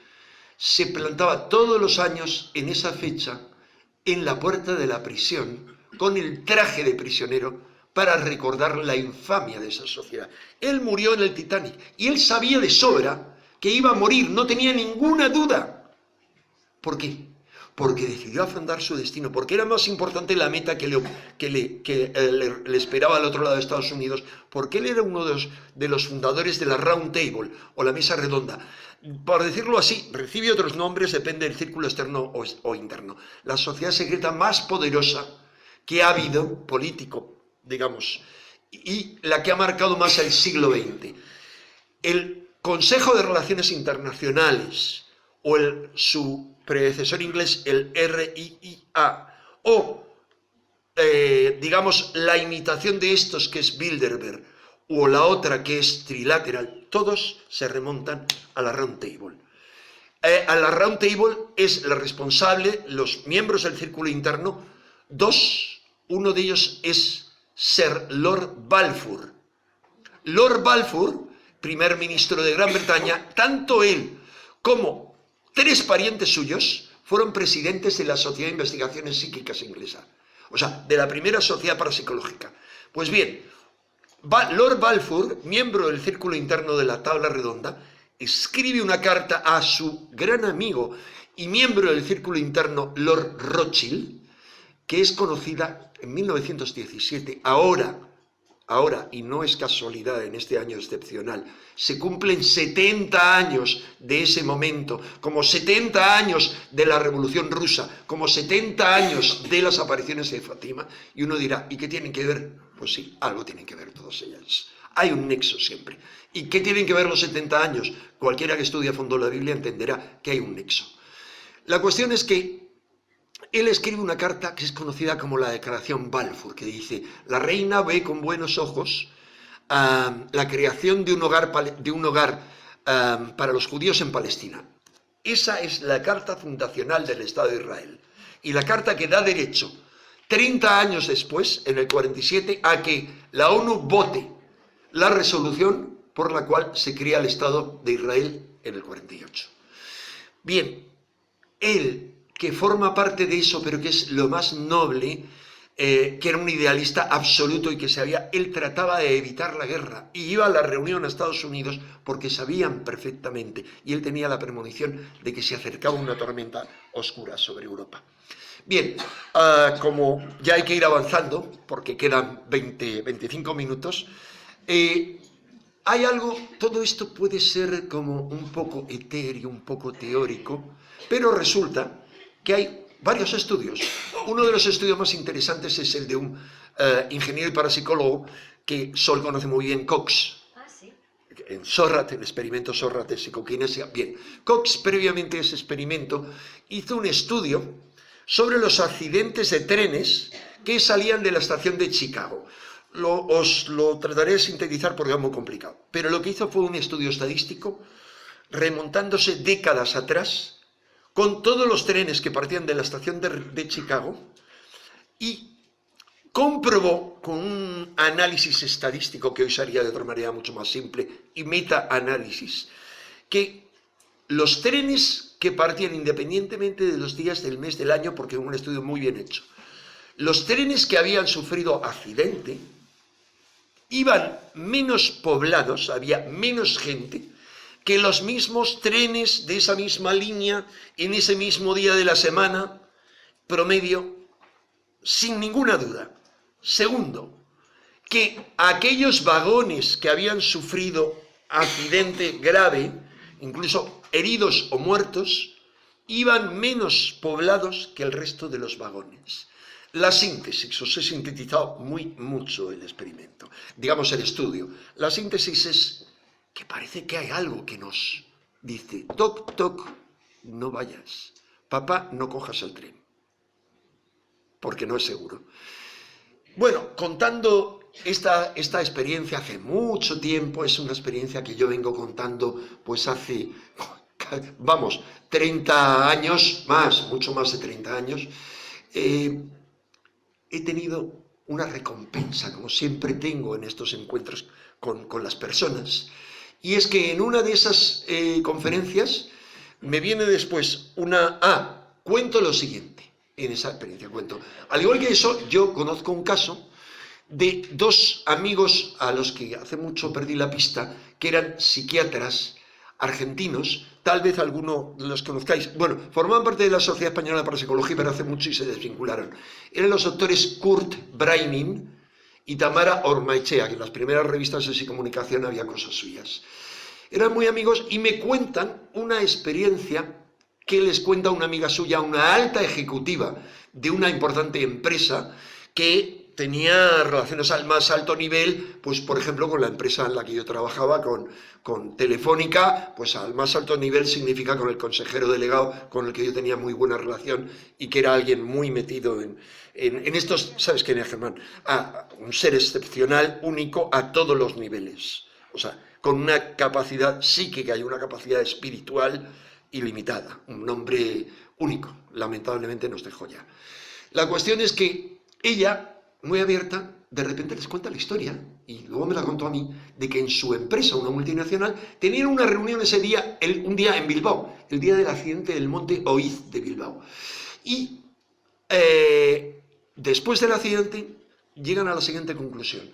se plantaba todos los años en esa fecha en la puerta de la prisión con el traje de prisionero para recordar la infamia de esa sociedad. Él murió en el Titanic y él sabía de sobra que iba a morir, no tenía ninguna duda. ¿Por qué? Porque decidió afrontar su destino, porque era más importante la meta que le esperaba al otro lado de Estados Unidos, porque él era uno de los fundadores de la Round Table, o la mesa redonda. Por decirlo así, recibe otros nombres, depende del círculo externo o interno. La sociedad secreta más poderosa que ha habido, político, digamos, y la que ha marcado más el siglo XX. El Consejo de Relaciones Internacionales, o su predecesor inglés, el RIIA, o, digamos, la imitación de estos, que es Bilderberg, o la otra, que es Trilateral, todos se remontan a la Round Table. A la Round Table es la responsable, los miembros del círculo interno, uno de ellos es Sir Lord Balfour. Lord Balfour, primer ministro de Gran Bretaña, tanto él como 3 parientes suyos fueron presidentes de la Sociedad de Investigaciones Psíquicas inglesa, o sea, de la primera sociedad parapsicológica. Pues bien, Lord Balfour, miembro del círculo interno de la Tabla Redonda, escribe una carta a su gran amigo y miembro del círculo interno, Lord Rothschild, que es conocida en 1917, ahora, y no es casualidad en este año excepcional, se cumplen 70 años de ese momento, como 70 años de la Revolución Rusa, como 70 años de las apariciones de Fátima, y uno dirá, ¿y qué tienen que ver? Pues sí, algo tienen que ver todas ellas. Hay un nexo siempre. ¿Y qué tienen que ver los 70 años? Cualquiera que estudie a fondo la Biblia entenderá que hay un nexo. La cuestión es que él escribe una carta que es conocida como la Declaración Balfour, que dice: la reina ve con buenos ojos la creación de un hogar para los judíos en Palestina. Esa es la carta fundacional del Estado de Israel. Y la carta que da derecho, 30 años después, en el 47, a que la ONU vote la resolución por la cual se crea el Estado de Israel en el 48. Bien, él, que forma parte de eso, pero que es lo más noble, que era un idealista absoluto y que él trataba de evitar la guerra, y iba a la reunión a Estados Unidos porque sabían perfectamente, y él tenía la premonición de que se acercaba una tormenta oscura sobre Europa. Bien, como ya hay que ir avanzando, porque quedan 25 minutos, hay algo, todo esto puede ser como un poco etéreo, un poco teórico, pero resulta que hay varios estudios. Uno de los estudios más interesantes es el de un ingeniero y parapsicólogo que Sol conoce muy bien, Cox. Sí. En Sorrat, el experimento Sorrat de psicoquinesia. Bien, Cox, previamente a ese experimento, hizo un estudio sobre los accidentes de trenes que salían de la estación de Chicago. Os lo trataré de sintetizar porque es muy complicado. Pero lo que hizo fue un estudio estadístico remontándose décadas atrás, con todos los trenes que partían de la estación de Chicago, y comprobó con un análisis estadístico que hoy se haría de otra manera mucho más simple y meta-análisis, que los trenes que partían independientemente de los días del mes del año, porque es un estudio muy bien hecho, los trenes que habían sufrido accidente iban menos poblados, había menos gente, que los mismos trenes de esa misma línea en ese mismo día de la semana, promedio, sin ninguna duda. Segundo, que aquellos vagones que habían sufrido accidente grave, incluso heridos o muertos, iban menos poblados que el resto de los vagones. La síntesis, os he sintetizado mucho el experimento, digamos el estudio. La síntesis es que parece que hay algo que nos dice, toc, toc, no vayas, papá, no cojas el tren, porque no es seguro. Bueno, contando esta experiencia hace mucho tiempo, es una experiencia que yo vengo contando pues hace, vamos, 30 años, mucho más de 30 años, he tenido una recompensa, como siempre tengo en estos encuentros con las personas, y es que en una de esas conferencias me viene después cuento lo siguiente. En esa experiencia cuento. Al igual que eso, yo conozco un caso de dos amigos a los que hace mucho perdí la pista, que eran psiquiatras argentinos, tal vez alguno de los conozcáis. Bueno, formaban parte de la Sociedad Española de Parapsicología, pero hace mucho y se desvincularon. Eran los doctores Kurt Braining y Tamara Ormaechea, que en las primeras revistas de psicomunicación había cosas suyas. Eran muy amigos y me cuentan una experiencia que les cuenta una amiga suya, una alta ejecutiva de una importante empresa que tenía relaciones al más alto nivel, pues por ejemplo con la empresa en la que yo trabajaba, con Telefónica, pues al más alto nivel significa con el consejero delegado con el que yo tenía muy buena relación y que era alguien muy metido en estos, ¿sabes qué, Germán? Un ser excepcional, único a todos los niveles, o sea, con una capacidad psíquica y una capacidad espiritual ilimitada, un hombre único, lamentablemente nos dejó ya. La cuestión es que ella, muy abierta, de repente les cuenta la historia, y luego me la contó a mí, de que en su empresa, una multinacional, tenían una reunión ese día, un día en Bilbao, el día del accidente del monte Oiz de Bilbao. Y después del accidente, llegan a la siguiente conclusión.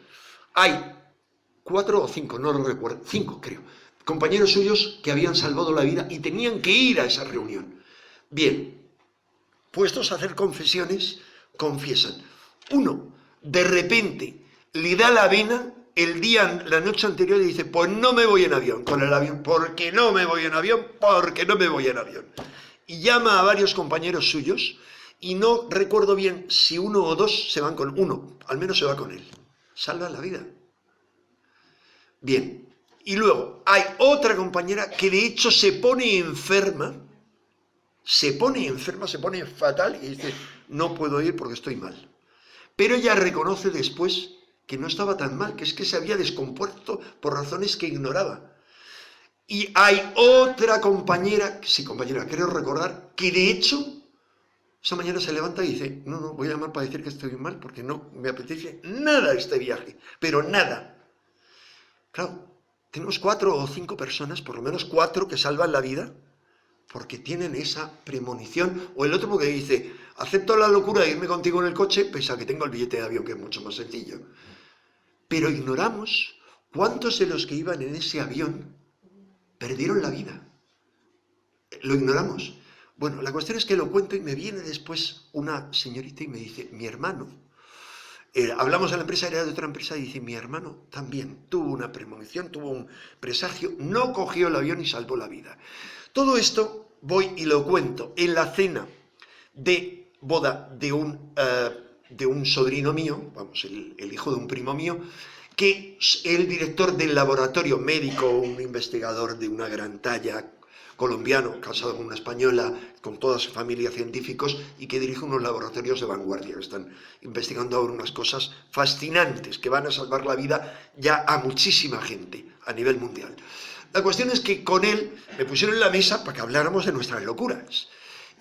Hay 4 o 5, no lo recuerdo, 5 creo, compañeros suyos que habían salvado la vida y tenían que ir a esa reunión. Bien, puestos a hacer confesiones, confiesan. Uno, de repente, le da la vena la noche anterior y dice, pues no me voy en avión, con el avión, porque no me voy en avión, porque no me voy en avión. Y llama a varios compañeros suyos y no recuerdo bien si uno o dos se van con uno, al menos se va con él. Salva la vida. Bien. Y luego hay otra compañera que de hecho se pone enferma, se pone fatal y dice, no puedo ir porque estoy mal. Pero ella reconoce después que no estaba tan mal, que es que se había descompuesto por razones que ignoraba. Y hay otra compañera, creo recordar, que de hecho esa mañana se levanta y dice, no, voy a llamar para decir que estoy mal porque no me apetece nada este viaje, pero nada. Claro. Tenemos 4 o 5 personas, por lo menos 4, que salvan la vida porque tienen esa premonición. O el otro porque dice, acepto la locura de irme contigo en el coche, pese a que tengo el billete de avión, que es mucho más sencillo. Pero ignoramos cuántos de los que iban en ese avión perdieron la vida. Lo ignoramos. Bueno, la cuestión es que lo cuento y me viene después una señorita y me dice, mi hermano, hablamos de la empresa, era de otra empresa, y dice, mi hermano también tuvo una premonición, tuvo un presagio, no cogió el avión y salvó la vida. Todo esto voy y lo cuento en la cena de boda de un sobrino mío, vamos, el hijo de un primo mío, que es el director del laboratorio médico, un investigador de una gran talla, colombiano, casado con una española, con toda su familia científicos, y que dirige unos laboratorios de vanguardia, que están investigando ahora unas cosas fascinantes, que van a salvar la vida ya a muchísima gente a nivel mundial. La cuestión es que con él me pusieron en la mesa para que habláramos de nuestras locuras.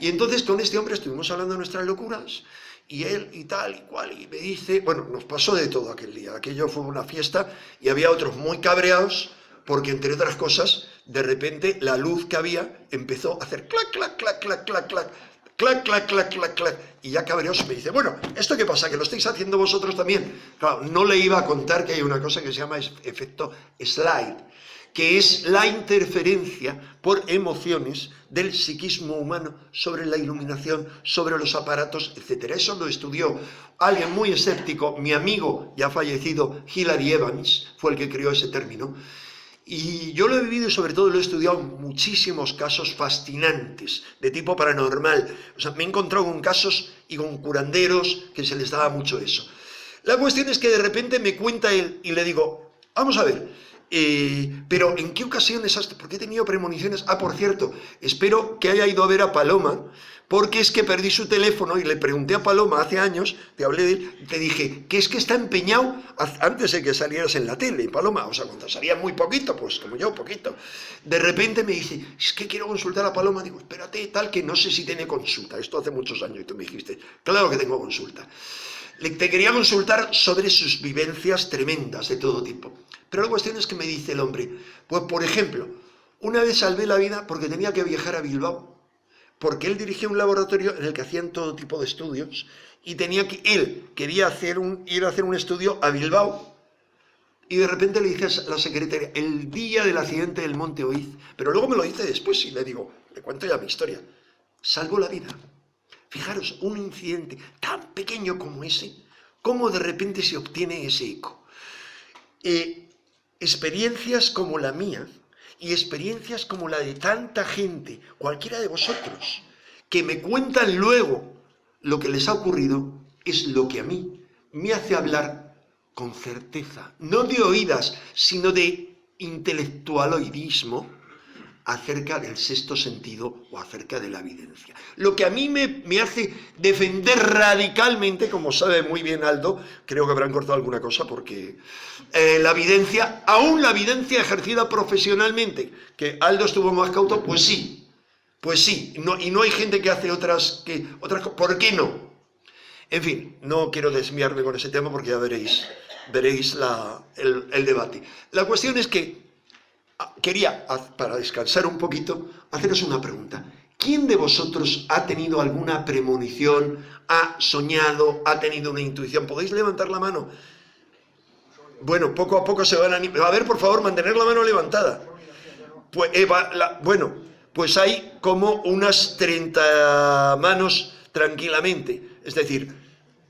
Y entonces con este hombre estuvimos hablando de nuestras locuras, y él y tal y cual, y me dice, bueno, nos pasó de todo aquel día, aquello fue una fiesta, y había otros muy cabreados, porque entre otras cosas, de repente la luz que había empezó a hacer clac, clac, clac, clac, clac, clac, clac, clac, clac, clac, clac, y ya cabreados me dice, bueno, ¿esto qué pasa? ¿Que lo estáis haciendo vosotros también? Claro, no le iba a contar que hay una cosa que se llama efecto slide, que es la interferencia por emociones del psiquismo humano sobre la iluminación, sobre los aparatos, etc. Eso lo estudió alguien muy escéptico, mi amigo ya fallecido, Hilary Evans, fue el que creó ese término, y yo lo he vivido y sobre todo lo he estudiado en muchísimos casos fascinantes, de tipo paranormal. O sea, me he encontrado con casos y con curanderos que se les daba mucho eso. La cuestión es que de repente me cuenta él y le digo, vamos a ver, pero ¿en qué ocasiones has...? Porque he tenido premoniciones. Ah, por cierto, espero que haya ido a ver a Paloma, porque es que perdí su teléfono y le pregunté a Paloma hace años, te hablé de él, y te dije que es que está empeñado antes de que salieras en la tele, Paloma, o sea, cuando salía muy poquito, pues como yo, poquito. De repente me dice, es que quiero consultar a Paloma. Digo, espérate, tal, que no sé si tiene consulta. Esto hace muchos años y tú me dijiste, claro que tengo consulta. Te quería consultar sobre sus vivencias tremendas de todo tipo. Pero la cuestión es que me dice el hombre, pues por ejemplo, una vez salvé la vida porque tenía que viajar a Bilbao, porque él dirigía un laboratorio en el que hacían todo tipo de estudios, y él quería ir a hacer un estudio a Bilbao, y de repente le dice a la secretaria, el día del accidente del Monte Oiz, pero luego me lo dice después y le digo, le cuento ya mi historia, salvó la vida. Fijaros, un incidente tan pequeño como ese, cómo de repente se obtiene ese eco. Experiencias como la mía y experiencias como la de tanta gente, cualquiera de vosotros, que me cuentan luego lo que les ha ocurrido, es lo que a mí me hace hablar con certeza, no de oídas, sino de intelectualoidismo, acerca del sexto sentido o acerca de la evidencia. Lo que a mí me hace defender radicalmente, como sabe muy bien Aldo, creo que habrán cortado alguna cosa porque la evidencia, aún la evidencia ejercida profesionalmente, que Aldo estuvo más cauto, pues sí, no, y no hay gente que hace otras cosas, ¿por qué no? En fin, no quiero desviarme con ese tema porque ya veréis el debate. La cuestión es que quería, para descansar un poquito, haceros una pregunta. ¿Quién de vosotros ha tenido alguna premonición, ha soñado, ha tenido una intuición? ¿Podéis levantar la mano? Bueno, poco a poco se van a... A ver, por favor, mantener la mano levantada. Pues, bueno, pues hay como unas 30 manos tranquilamente. Es decir,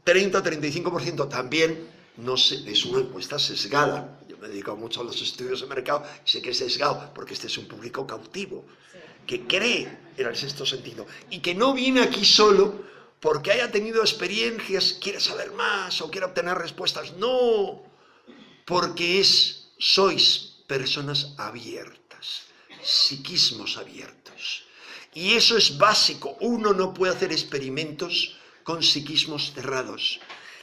30-35% también, no sé, es una encuesta sesgada. Me he dedicado mucho a los estudios de mercado y sé que es sesgado porque este es un público cautivo que cree en el sexto sentido y que no viene aquí solo porque haya tenido experiencias, quiere saber más o quiere obtener respuestas. No, porque sois personas abiertas, psiquismos abiertos. Y eso es básico. Uno no puede hacer experimentos con psiquismos cerrados,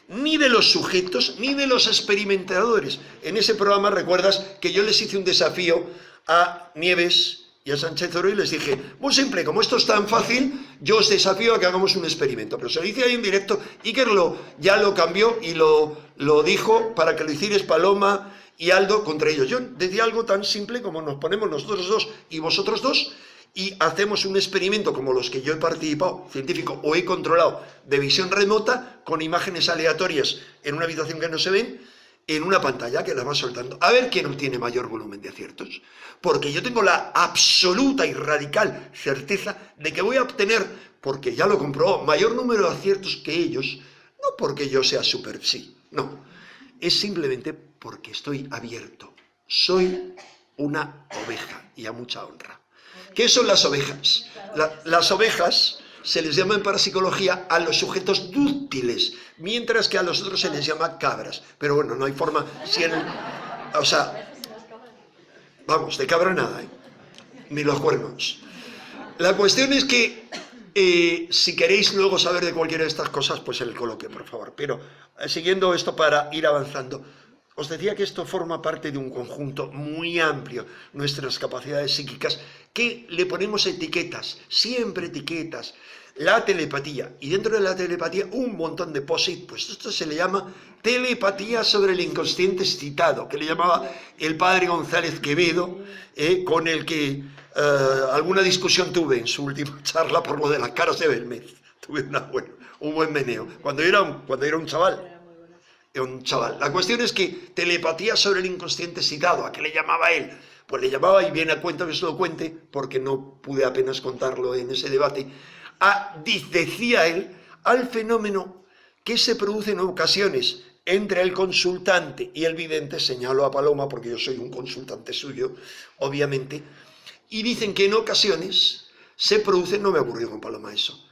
ni de los sujetos, ni de los experimentadores. En ese programa recuerdas que yo les hice un desafío a Nieves y a Sánchez Oro y les dije, muy simple, como esto es tan fácil, yo os desafío a que hagamos un experimento. Pero se lo hice ahí en directo, Iker ya lo cambió y lo dijo para que lo hicierais Paloma y Aldo contra ellos. Yo decía algo tan simple como nos ponemos nosotros dos y vosotros dos, y hacemos un experimento como los que yo he participado, científico, o he controlado, de visión remota, con imágenes aleatorias en una habitación que no se ven, en una pantalla que las va soltando. A ver quién obtiene mayor volumen de aciertos. Porque yo tengo la absoluta y radical certeza de que voy a obtener, porque ya lo comprobó, mayor número de aciertos que ellos, no porque yo sea super sí, no. Es simplemente porque estoy abierto. Soy una oveja y a mucha honra. ¿Qué son las ovejas? Las ovejas se les llama en parapsicología a los sujetos dúctiles, mientras que a los otros se les llama cabras. Pero bueno, no hay forma... o sea, vamos, de cabra nada, ¿eh? Ni los cuernos. La cuestión es que, si queréis luego saber de cualquiera de estas cosas, pues en el coloquio, por favor. Pero siguiendo esto para ir avanzando, os decía que esto forma parte de un conjunto muy amplio, nuestras capacidades psíquicas, que le ponemos etiquetas, siempre etiquetas. La telepatía, y dentro de la telepatía un montón de posit, pues esto se le llama telepatía sobre el inconsciente excitado, que le llamaba el padre González Quevedo, con el que alguna discusión tuve en su última charla por lo de las caras de Belmez. Tuve un buen meneo, cuando era un chaval. La cuestión es que telepatía sobre el inconsciente excitado, ¿a qué le llamaba él? Pues le llamaba, y viene a cuento que se lo cuente, porque no pude apenas contarlo en ese debate, decía él, al fenómeno que se produce en ocasiones entre el consultante y el vidente, señalo a Paloma porque yo soy un consultante suyo, obviamente, y dicen que en ocasiones se produce, no me ocurrió con Paloma eso,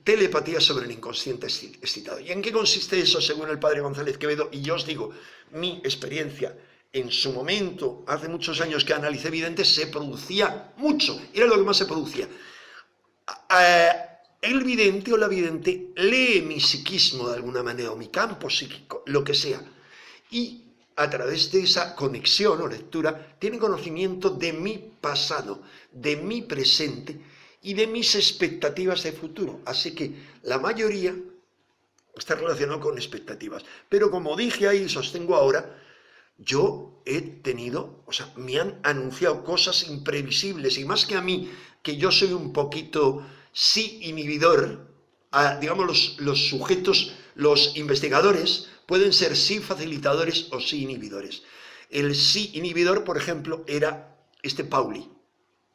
telepatía sobre el inconsciente excitado. ¿Y en qué consiste eso según el padre González Quevedo? Y yo os digo, mi experiencia en su momento, hace muchos años que analicé videntes, se producía mucho, era lo que más se producía. El vidente o la vidente lee mi psiquismo de alguna manera, o mi campo psíquico, lo que sea, y a través de esa conexión o lectura tiene conocimiento de mi pasado, de mi presente y de mis expectativas de futuro. Así que la mayoría está relacionado con expectativas. Pero como dije ahí y sostengo ahora, yo he tenido, me han anunciado cosas imprevisibles, y más que a mí, que yo soy un poquito sí inhibidor, digamos los sujetos, los investigadores, pueden ser sí facilitadores o sí inhibidores. El sí inhibidor, por ejemplo, era Pauli,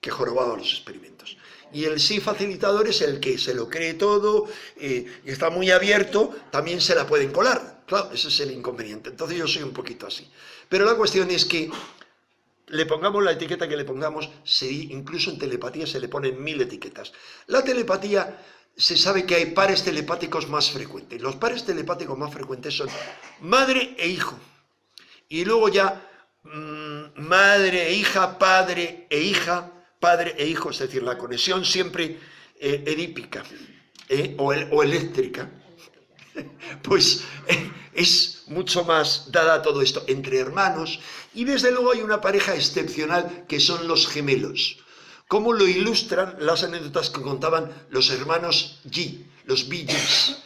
que jorobaba los experimentos. Y el sí facilitador es el que se lo cree todo, y está muy abierto, también se la pueden colar. Claro, ese es el inconveniente. Entonces yo soy un poquito así. Pero la cuestión es que le pongamos la etiqueta que le pongamos, incluso en telepatía se le ponen 1000 etiquetas. La telepatía, se sabe que hay pares telepáticos más frecuentes. Los pares telepáticos más frecuentes son madre e hijo. Y luego ya madre e hija, padre e hija, padre e hijo, es decir, la conexión siempre edípica o eléctrica, pues es mucho más dada a todo esto entre hermanos. Y desde luego hay una pareja excepcional que son los gemelos, como lo ilustran las anécdotas que contaban los hermanos G, los Bee Gees,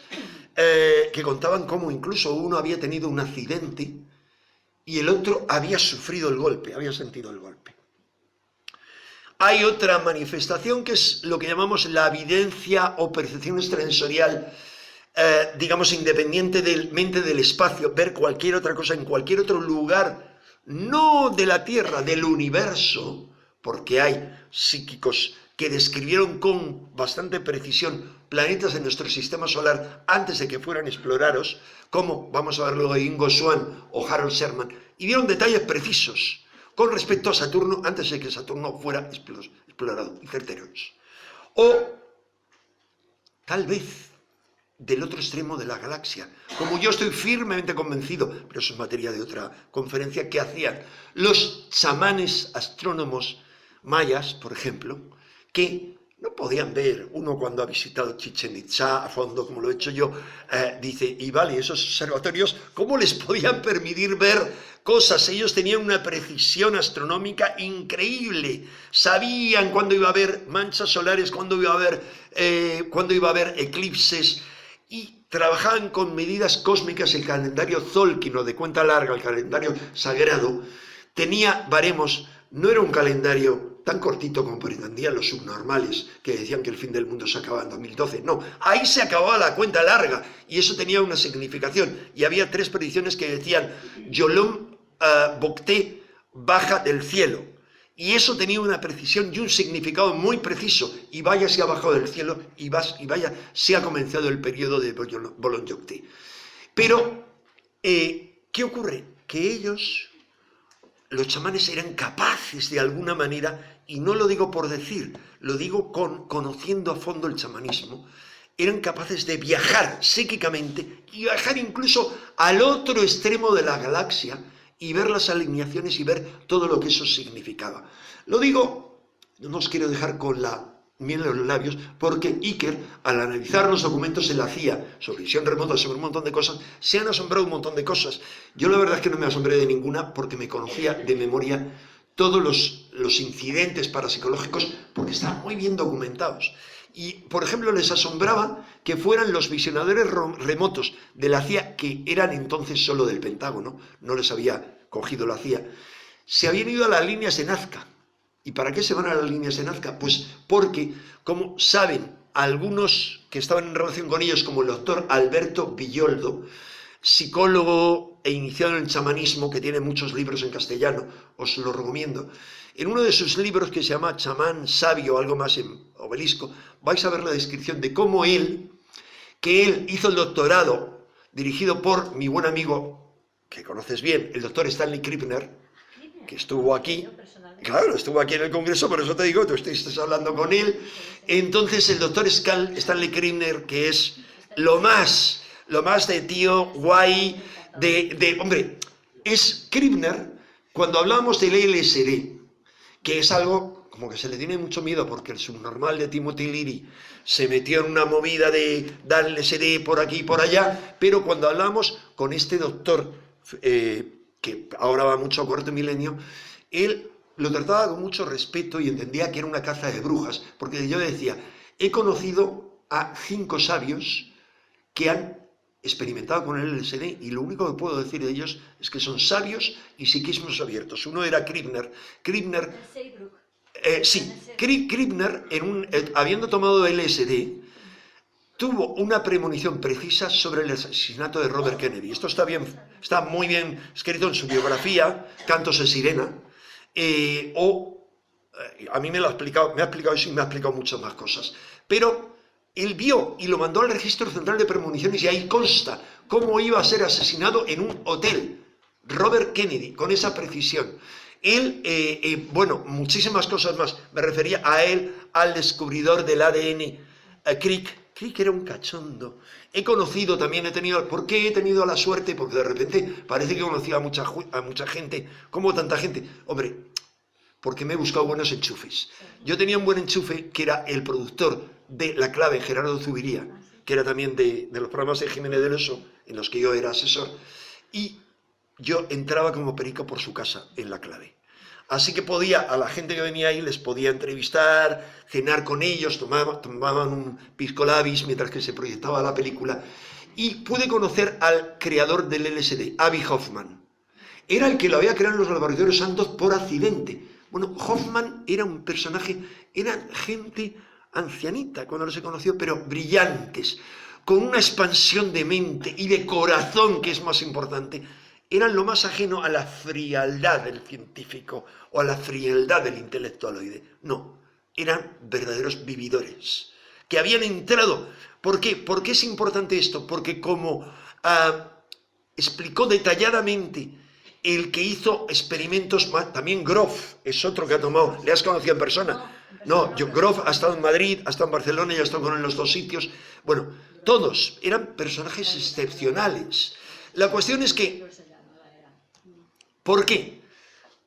que contaban cómo incluso uno había tenido un accidente y el otro había sufrido el golpe, había sentido el golpe. Hay otra manifestación que es lo que llamamos la evidencia o percepción extrasensorial, digamos, independiente del mente del espacio, ver cualquier otra cosa en cualquier otro lugar, no de la Tierra, del universo, porque hay psíquicos que describieron con bastante precisión planetas de nuestro sistema solar antes de que fueran explorados, como vamos a ver luego Ingo Swann o Harold Sherman, y dieron detalles precisos con respecto a Saturno antes de que Saturno fuera explorado, y certeros. O tal vez del otro extremo de la galaxia, como yo estoy firmemente convencido, pero eso es materia de otra conferencia, que hacían los chamanes astrónomos mayas, por ejemplo, que no podían ver, uno cuando ha visitado Chichén Itzá a fondo, como lo he hecho yo, dice, y vale, esos observatorios, ¿cómo les podían permitir ver cosas? Ellos tenían una precisión astronómica increíble, sabían cuándo iba a haber manchas solares, cuándo iba a haber eclipses, y trabajaban con medidas cósmicas. El calendario zólquino de cuenta larga, el calendario sagrado, tenía baremos, no era un calendario tan cortito como pretendían los subnormales, que decían que el fin del mundo se acababa en 2012. No, ahí se acababa la cuenta larga, y eso tenía una significación. Y había 3 predicciones que decían, Yolom Bokté baja del cielo. Y eso tenía una precisión y un significado muy preciso. Y vaya si ha bajado del cielo, y vaya si ha comenzado el periodo de Bolon-Yokté. Pero, ¿qué ocurre? Que ellos, los chamanes, eran capaces de alguna manera, y no lo digo por decir, lo digo conociendo a fondo el chamanismo, eran capaces de viajar psíquicamente y viajar incluso al otro extremo de la galaxia y ver las alineaciones y ver todo lo que eso significaba. Lo digo, no os quiero dejar con la miel en los labios, porque Iker, al analizar los documentos de la CIA sobre visión remota, sobre un montón de cosas, se han asombrado un montón de cosas. Yo la verdad es que no me asombré de ninguna porque me conocía de memoria todos los incidentes parapsicológicos porque están muy bien documentados. Y, por ejemplo, les asombraba que fueran los visionadores remotos de la CIA, que eran entonces solo del Pentágono, no les había cogido la CIA, se habían ido a las líneas de Nazca. ¿Y para qué se van a las líneas de Nazca? Pues porque, como saben algunos que estaban en relación con ellos, como el doctor Alberto Villoldo, psicólogo e iniciado en el chamanismo, que tiene muchos libros en castellano, os lo recomiendo. En uno de sus libros, que se llama Chamán Sabio, algo más en obelisco, vais a ver la descripción de cómo él hizo el doctorado dirigido por mi buen amigo, que conoces bien, el doctor Stanley Krippner, que estuvo aquí, claro, estuvo aquí en el Congreso, por eso te digo, tú estás hablando con él. Entonces el doctor Stanley Krippner, que es lo más de tío guay, hombre, es Krippner, cuando hablamos del LSD, que es algo como que se le tiene mucho miedo, porque el subnormal de Timothy Leary se metió en una movida de dar LSD por aquí y por allá, pero cuando hablamos con este doctor, que ahora va mucho a cuarto milenio, él lo trataba con mucho respeto y entendía que era una caza de brujas, porque yo decía, he conocido a 5 sabios que han experimentado con el LSD y lo único que puedo decir de ellos es que son sabios y psiquismos abiertos. Uno era Krippner. Krippner, habiendo tomado LSD, tuvo una premonición precisa sobre el asesinato de Robert Kennedy. Esto está muy bien escrito en su biografía, Cantos de Sirena, a mí me ha explicado eso y me ha explicado muchas más cosas. Pero él vio y lo mandó al Registro Central de Premoniciones y ahí consta cómo iba a ser asesinado en un hotel Robert Kennedy, con esa precisión. Él, bueno, muchísimas cosas más. Me refería a él, al descubridor del ADN, Crick. Crick era un cachondo. ¿Por qué he tenido la suerte? Porque de repente parece que conocía a mucha gente. ¿Cómo tanta gente? Hombre, porque me he buscado buenos enchufes. Yo tenía un buen enchufe que era el productor de La Clave, Gerardo Zubiría, que era también de los programas de Jiménez del Oso, en los que yo era asesor, y yo entraba como perico por su casa en La Clave. Así que a la gente que venía ahí les podía entrevistar, cenar con ellos, tomaban un pisco labis mientras que se proyectaba la película, y pude conocer al creador del LSD, Avi Hoffman. Era el que lo había creado en los laboratorios Sandoz por accidente. Bueno, Hoffman era un personaje, eran gente ancianita cuando se conoció, pero brillantes, con una expansión de mente y de corazón, que es más importante. Eran lo más ajeno a la frialdad del científico o a la frialdad del intelectualoide. No, eran verdaderos vividores, que habían entrado. ¿Por qué? ¿Por qué es importante esto? Porque como explicó detalladamente el que hizo experimentos, también Grof es otro que ha tomado, ¿le has conocido en persona? No, Grof ha estado en Madrid, ha estado en Barcelona y ha estado con él en los 2 sitios. Bueno, todos eran personajes excepcionales. La cuestión es que, ¿por qué?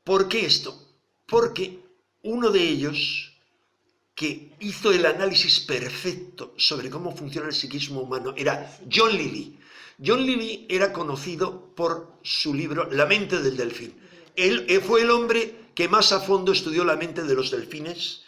¿Por qué esto? Porque uno de ellos, que hizo el análisis perfecto sobre cómo funciona el psiquismo humano, era John Lilly. John Lilly era conocido por su libro La mente del delfín. Él fue el hombre que más a fondo estudió la mente de los delfines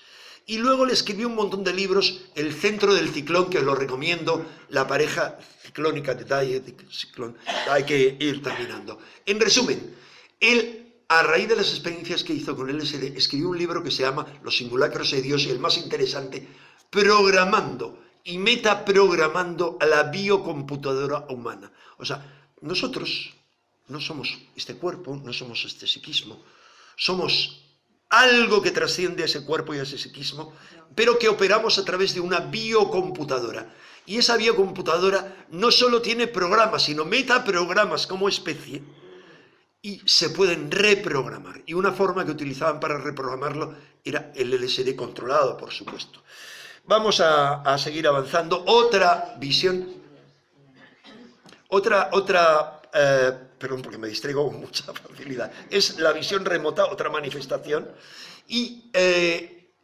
y luego le escribió un montón de libros, El centro del ciclón, que os lo recomiendo, la pareja ciclónica de Ciclón. Hay que ir terminando. En resumen, él, a raíz de las experiencias que hizo con el LSD, escribió un libro que se llama Los simulacros de Dios y el más interesante, programando y metaprogramando a la biocomputadora humana. O sea, nosotros no somos este cuerpo, no somos este psiquismo, somos algo que trasciende a ese cuerpo y a ese psiquismo, pero que operamos a través de una biocomputadora. Y esa biocomputadora no solo tiene programas, sino metaprogramas como especie, y se pueden reprogramar. Y una forma que utilizaban para reprogramarlo era el LSD controlado, por supuesto. Vamos a seguir avanzando. Otra visión, perdón, porque me distraigo con mucha facilidad, es la visión remota, otra manifestación, y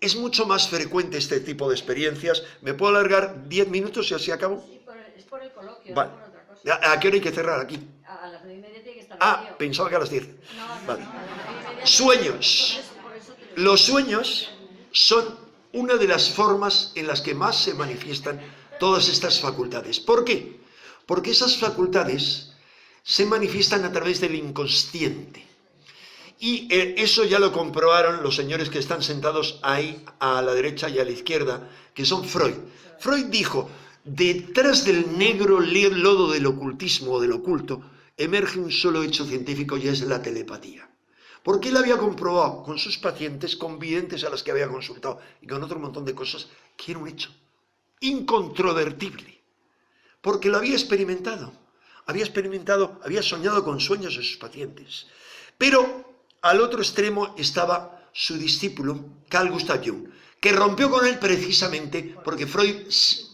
es mucho más frecuente este tipo de experiencias. ¿Me puedo alargar 10 minutos y así acabo? Sí, es por el coloquio, Vale. no por otra cosa. ¿A qué hora hay que cerrar aquí? A las 9:30 tiene que estar Ah, pensaba que a las 10. No, Vale. a las 9:30. Sueños. Por eso te lo digo. Los sueños son una de las formas en las que más se manifiestan todas estas facultades. ¿Por qué? Porque esas facultades se manifiestan a través del inconsciente. Y eso ya lo comprobaron los señores que están sentados ahí a la derecha y a la izquierda, que son Freud. Freud dijo, detrás del negro lodo del ocultismo o del oculto, emerge un solo hecho científico y es la telepatía. Porque él había comprobado con sus pacientes, con videntes a las que había consultado y con otro montón de cosas, que era un hecho incontrovertible. Porque lo había experimentado, había soñado con sueños de sus pacientes. Pero al otro extremo estaba su discípulo, Carl Gustav Jung, que rompió con él precisamente porque Freud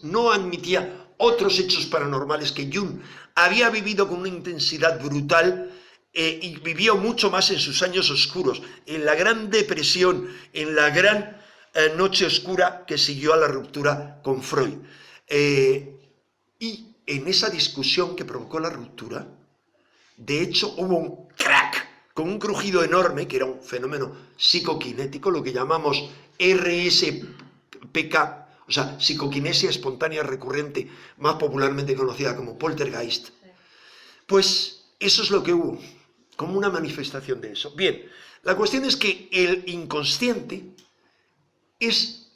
no admitía otros hechos paranormales que Jung había vivido con una intensidad brutal y vivió mucho más en sus años oscuros, en la gran depresión, en la gran noche oscura que siguió a la ruptura con Freud. Y en esa discusión que provocó la ruptura, de hecho hubo un crack, con un crujido enorme, que era un fenómeno psicoquinético, lo que llamamos RSPK, o sea, psicoquinesia espontánea recurrente, más popularmente conocida como poltergeist. Pues eso es lo que hubo, como una manifestación de eso. Bien, la cuestión es que el inconsciente es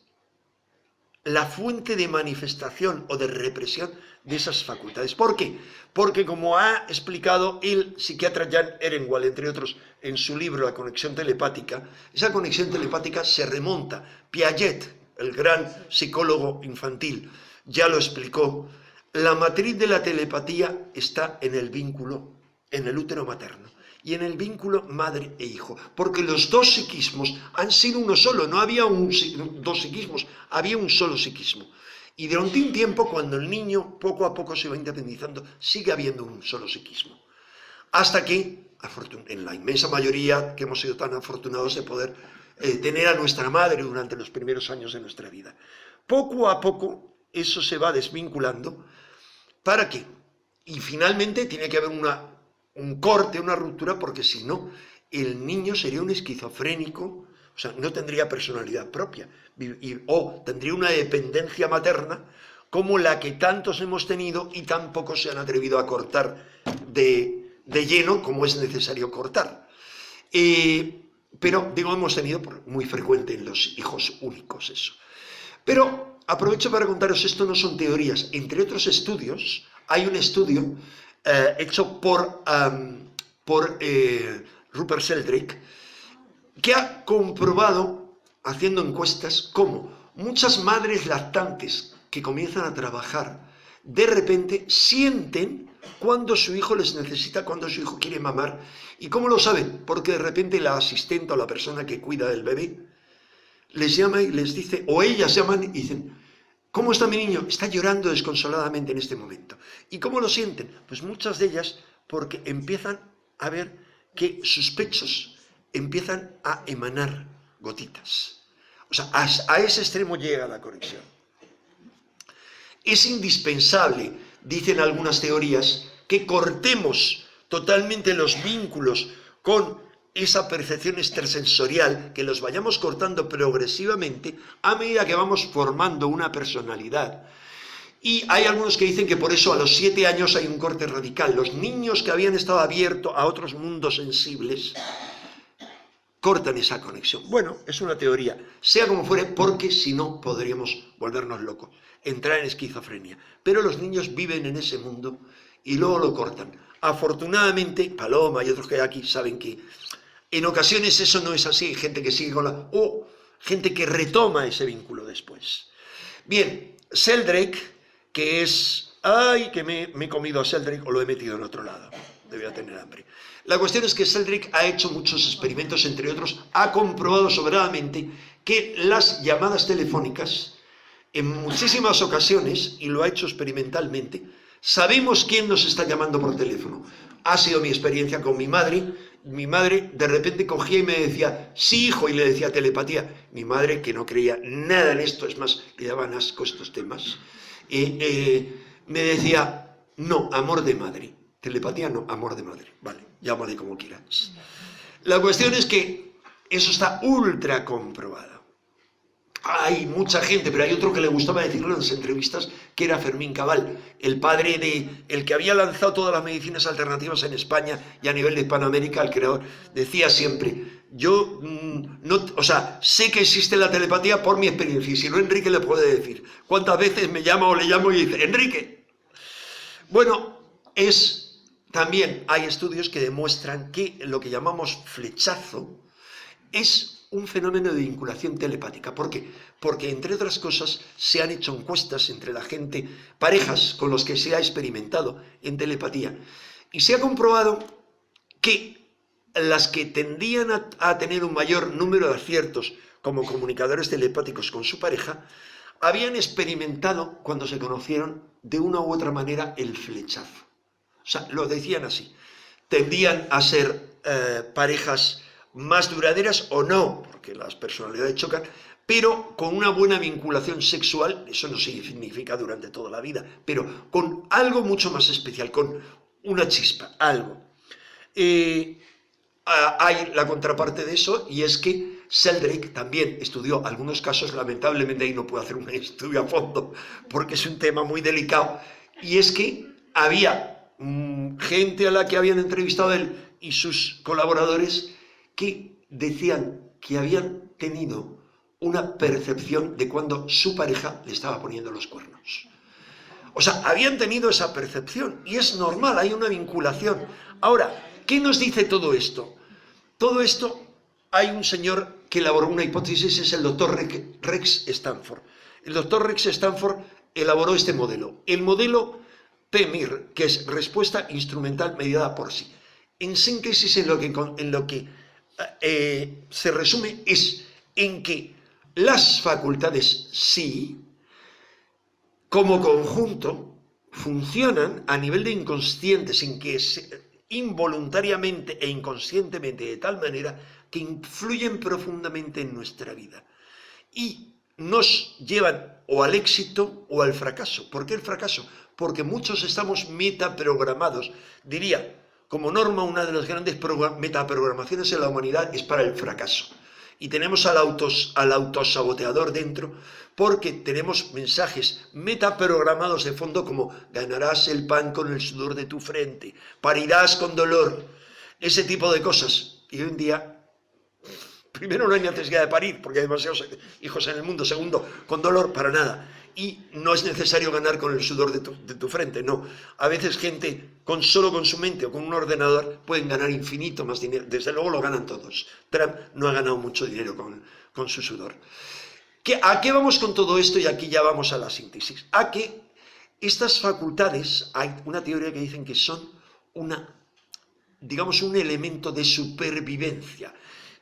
la fuente de manifestación o de represión de esas facultades. ¿Por qué? Porque, como ha explicado el psiquiatra Jan Ehrenwald, entre otros, en su libro La conexión telepática, esa conexión telepática se remonta. Piaget, el gran psicólogo infantil, ya lo explicó. La matriz de la telepatía está en el vínculo, en el útero materno, y en el vínculo madre e hijo, porque los dos psiquismos han sido uno solo, no había dos psiquismos, había un solo psiquismo. Y durante un tiempo, cuando el niño poco a poco se va independizando, sigue habiendo un solo psiquismo. Hasta que, en la inmensa mayoría que hemos sido tan afortunados de poder tener a nuestra madre durante los primeros años de nuestra vida, poco a poco eso se va desvinculando. ¿Para qué? Y finalmente tiene que haber un corte, una ruptura, porque si no, el niño sería un esquizofrénico, o sea, no tendría personalidad propia, o tendría una dependencia materna como la que tantos hemos tenido y tampoco se han atrevido a cortar de lleno como es necesario cortar. Pero, digo, hemos tenido muy frecuente en los hijos únicos eso. Pero aprovecho para contaros, esto no son teorías. Entre otros estudios, hay un estudio hecho por Rupert Sheldrake, que ha comprobado, haciendo encuestas, cómo muchas madres lactantes que comienzan a trabajar, de repente sienten cuando su hijo les necesita, cuando su hijo quiere mamar. ¿Y cómo lo saben? Porque de repente la asistente o la persona que cuida del bebé les llama y les dice, o ellas llaman y dicen, ¿cómo está mi niño? Está llorando desconsoladamente en este momento. ¿Y cómo lo sienten? Pues muchas de ellas porque empiezan a ver que sus pechos empiezan a emanar gotitas. O sea, a ese extremo llega la conexión. Es indispensable, dicen algunas teorías, que cortemos totalmente los vínculos con esa percepción extrasensorial, que los vayamos cortando progresivamente a medida que vamos formando una personalidad. Y hay algunos que dicen que por eso a los 7 años hay un corte radical. Los niños que habían estado abiertos a otros mundos sensibles cortan esa conexión. Bueno, es una teoría, sea como fuere, porque si no podríamos volvernos locos, entrar en esquizofrenia. Pero los niños viven en ese mundo y luego lo cortan. Afortunadamente, Paloma y otros que hay aquí saben que en ocasiones eso no es así, hay gente que sigue con la... o gente que retoma ese vínculo después. Bien, Sheldrake, que es... ¡Ay, que me he comido a Sheldrake o lo he metido en otro lado! Debía tener hambre. La cuestión es que Sheldrake ha hecho muchos experimentos, entre otros, ha comprobado soberanamente que las llamadas telefónicas, en muchísimas ocasiones, y lo ha hecho experimentalmente, sabemos quién nos está llamando por teléfono. Ha sido mi experiencia con mi madre mi madre de repente cogía y me decía, sí, hijo, y le decía telepatía. Mi madre, que no creía nada en esto, es más, le daban asco estos temas, me decía, no, amor de madre. Telepatía no, amor de madre. Vale, llámale como quieras. La cuestión es que eso está ultra comprobado. Hay mucha gente, pero hay otro que le gustaba decirlo en las entrevistas, que era Fermín Cabal, el padre el que había lanzado todas las medicinas alternativas en España y a nivel de Hispanoamérica, el creador, decía siempre, yo no, o sea, sé que existe la telepatía por mi experiencia, y si no, Enrique le puede decir cuántas veces me llama o le llamo y dice, Enrique. Bueno, también hay estudios que demuestran que lo que llamamos flechazo es un fenómeno de vinculación telepática. ¿Por qué? Porque, entre otras cosas, se han hecho encuestas entre la gente, parejas con los que se ha experimentado en telepatía, y se ha comprobado que las que tendían a tener un mayor número de aciertos como comunicadores telepáticos con su pareja, habían experimentado, cuando se conocieron, de una u otra manera el flechazo. O sea, lo decían así. Tendían a ser parejas más duraderas o no, porque las personalidades chocan, pero con una buena vinculación sexual, eso no significa durante toda la vida, pero con algo mucho más especial, con una chispa, algo. Hay la contraparte de eso, y es que Sheldrake también estudió algunos casos, lamentablemente ahí no puedo hacer un estudio a fondo, porque es un tema muy delicado, y es que había gente a la que habían entrevistado él y sus colaboradores que decían que habían tenido una percepción de cuando su pareja le estaba poniendo los cuernos. O sea, habían tenido esa percepción, y es normal, hay una vinculación. Ahora, ¿qué nos dice todo esto? Todo esto, hay un señor que elaboró una hipótesis, es el doctor Rex Stanford. El doctor Rex Stanford elaboró este modelo. El modelo PMIR, que es respuesta instrumental mediada por sí. En síntesis, en lo que se resume es en que las facultades sí, como conjunto, funcionan a nivel de inconsciente, sin que involuntariamente e inconscientemente, de tal manera que influyen profundamente en nuestra vida y nos llevan o al éxito o al fracaso. ¿Por qué el fracaso? Porque muchos estamos metaprogramados. Diría, como norma, una de las grandes metaprogramaciones en la humanidad es para el fracaso. Y tenemos al autosaboteador dentro, porque tenemos mensajes metaprogramados de fondo como ganarás el pan con el sudor de tu frente, parirás con dolor, ese tipo de cosas. Y hoy en día, primero, no hay necesidad de parir porque hay demasiados hijos en el mundo. Segundo, con dolor para nada. Y no es necesario ganar con el sudor de tu frente, no. A veces gente solo con su mente o con un ordenador pueden ganar infinito más dinero. Desde luego lo ganan todos. Trump no ha ganado mucho dinero con su sudor. ¿A qué vamos con todo esto? Y aquí ya vamos a la síntesis. A que estas facultades, hay una teoría que dicen que son digamos, un elemento de supervivencia.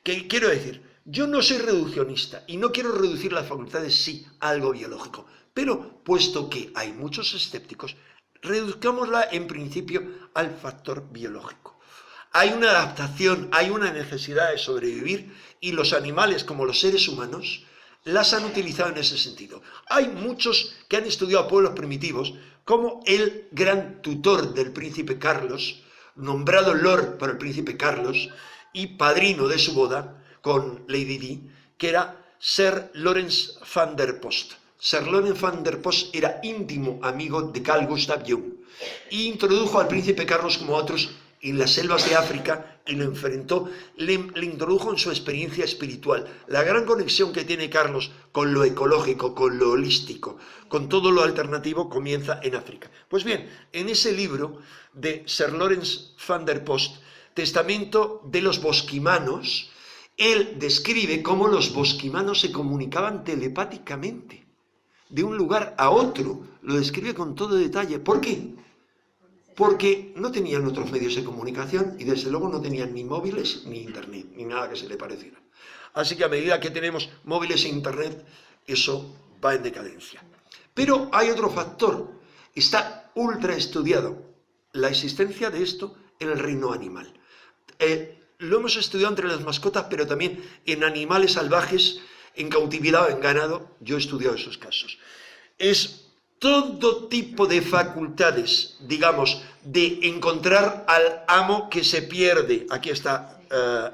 ¿Qué quiero decir? Yo no soy reduccionista y no quiero reducir las facultades sí a algo biológico, pero puesto que hay muchos escépticos, reduzcámosla en principio al factor biológico. Hay una adaptación, hay una necesidad de sobrevivir, y los animales, como los seres humanos, las han utilizado en ese sentido. Hay muchos que han estudiado pueblos primitivos, como el gran tutor del príncipe Carlos, nombrado Lord por el príncipe Carlos y padrino de su boda con Lady Di, que era Sir Lawrence van der Post. Sir Lawrence van der Post era íntimo amigo de Carl Gustav Jung y introdujo al príncipe Carlos, como a otros, en las selvas de África, y lo enfrentó, le introdujo en su experiencia espiritual. La gran conexión que tiene Carlos con lo ecológico, con lo holístico, con todo lo alternativo, comienza en África. Pues bien, en ese libro de Sir Lawrence van der Post, Testamento de los Bosquimanos, él describe cómo los bosquimanos se comunicaban telepáticamente de un lugar a otro. Lo describe con todo detalle. ¿Por qué? Porque no tenían otros medios de comunicación y desde luego no tenían ni móviles ni internet, ni nada que se le pareciera. Así que a medida que tenemos móviles e internet, eso va en decadencia. Pero hay otro factor, está ultra estudiado, la existencia de esto en el reino animal. lo hemos estudiado entre las mascotas, pero también en animales salvajes, en cautividad o en ganado. Yo he estudiado esos casos. Es todo tipo de facultades, digamos, de encontrar al amo que se pierde. Aquí está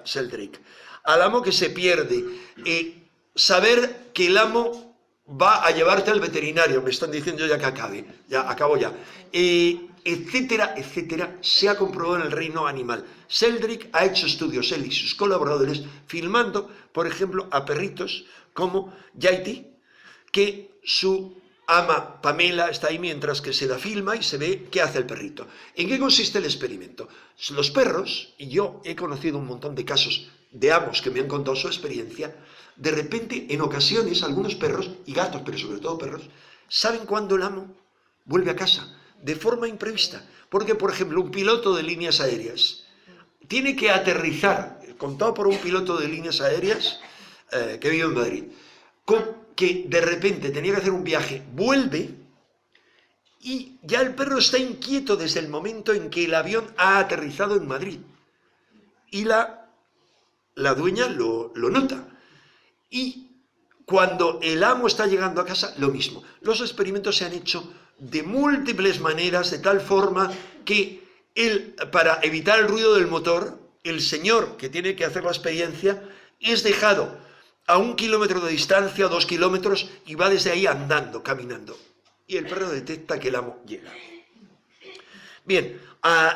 Sheldrake. Al amo que se pierde. Saber que el amo va a llevarte al veterinario. Me están diciendo ya que acabe. Ya, acabo ya. Etcétera, etcétera, se ha comprobado en el reino animal. Sheldrake ha hecho estudios, él y sus colaboradores, filmando, por ejemplo, a perritos como Yaiti, que su ama Pamela está ahí mientras que se la filma y se ve qué hace el perrito. ¿En qué consiste el experimento? Los perros, y yo he conocido un montón de casos de amos que me han contado su experiencia, de repente, en ocasiones, algunos perros, y gatos, pero sobre todo perros, saben cuándo el amo vuelve a casa, de forma imprevista. Porque, por ejemplo, un piloto de líneas aéreas tiene que aterrizar, contado por un piloto de líneas aéreas que vive en Madrid, que de repente tenía que hacer un viaje, vuelve y ya el perro está inquieto desde el momento en que el avión ha aterrizado en Madrid. Y la dueña lo nota. Y cuando el amo está llegando a casa, lo mismo. Los experimentos se han hecho de múltiples maneras, de tal forma que para evitar el ruido del motor, el señor que tiene que hacer la experiencia es dejado a 1 kilómetro de distancia, 2 kilómetros, y va desde ahí andando, caminando. Y el perro detecta que el amo llega. Bien,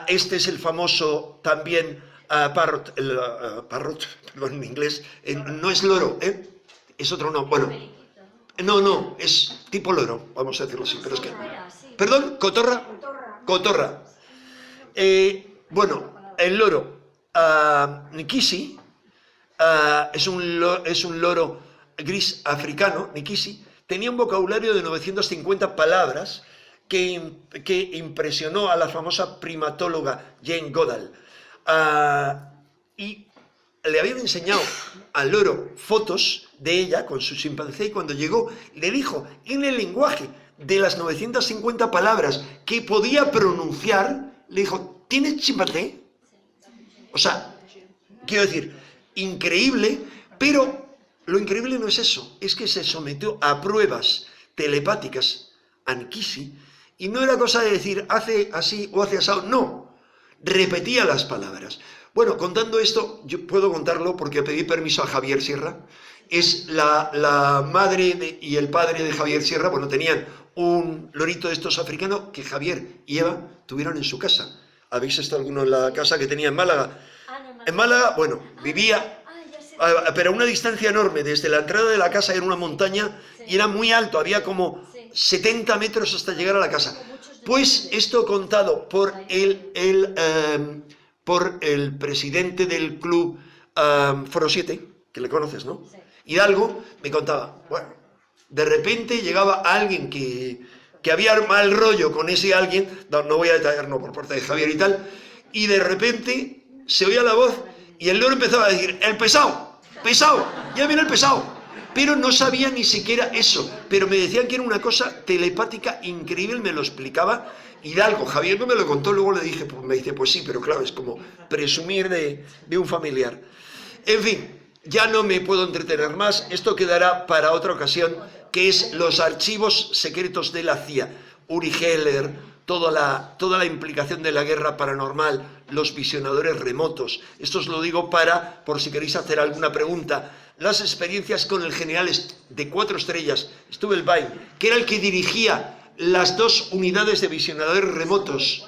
este es el famoso también parrot, perdón, en inglés, no es loro, es otro no, bueno, no, es tipo loro, vamos a decirlo así, pero es que... ¿Perdón? ¿Cotorra? Cotorra. Bueno, el loro, Nikisi, es un loro gris africano, Nikisi, tenía un vocabulario de 950 palabras que impresionó a la famosa primatóloga Jane Goodall. Y le habían enseñado al loro fotos de ella con su chimpancé, y cuando llegó le dijo en el lenguaje de las 950 palabras que podía pronunciar, le dijo: ¿tienes chimpancé? O sea, quiero decir, increíble, pero lo increíble no es eso, es que se sometió a pruebas telepáticas a Nikisi, y no era cosa de decir hace así o hace asado, no, repetía las palabras. Bueno, contando esto, yo puedo contarlo porque pedí permiso a Javier Sierra. Es la madre y el padre de Javier Sierra, bueno, tenían un lorito de estos africanos que Javier y Eva tuvieron en su casa. ¿Habéis estado alguno en la casa que tenía en Málaga? En Málaga, bueno, vivía, pero a una distancia enorme. Desde la entrada de la casa era una montaña y era muy alto, había como 70 metros hasta llegar a la casa. Pues esto contado por el presidente del club Foro 7, que le conoces, ¿no? Sí. Hidalgo, me contaba, bueno, de repente llegaba alguien que había mal rollo con ese alguien, no voy a detallar, no, por parte de Javier y tal, y de repente se oía la voz y el loro empezaba a decir: el pesado, ya viene el pesado. Pero no sabía ni siquiera eso, pero me decían que era una cosa telepática increíble, me lo explicaba Hidalgo. Javier no me lo contó, luego le dije, me dice, pues sí, pero claro, es como presumir de un familiar. En fin, ya no me puedo entretener más, esto quedará para otra ocasión, que es los archivos secretos de la CIA. Uri Geller, toda la implicación de la guerra paranormal, los visionadores remotos. Esto os lo digo por si queréis hacer alguna pregunta. Las experiencias con el general de 4 estrellas, Stubelbein, que era el que dirigía las 2 unidades de visionadores remotos,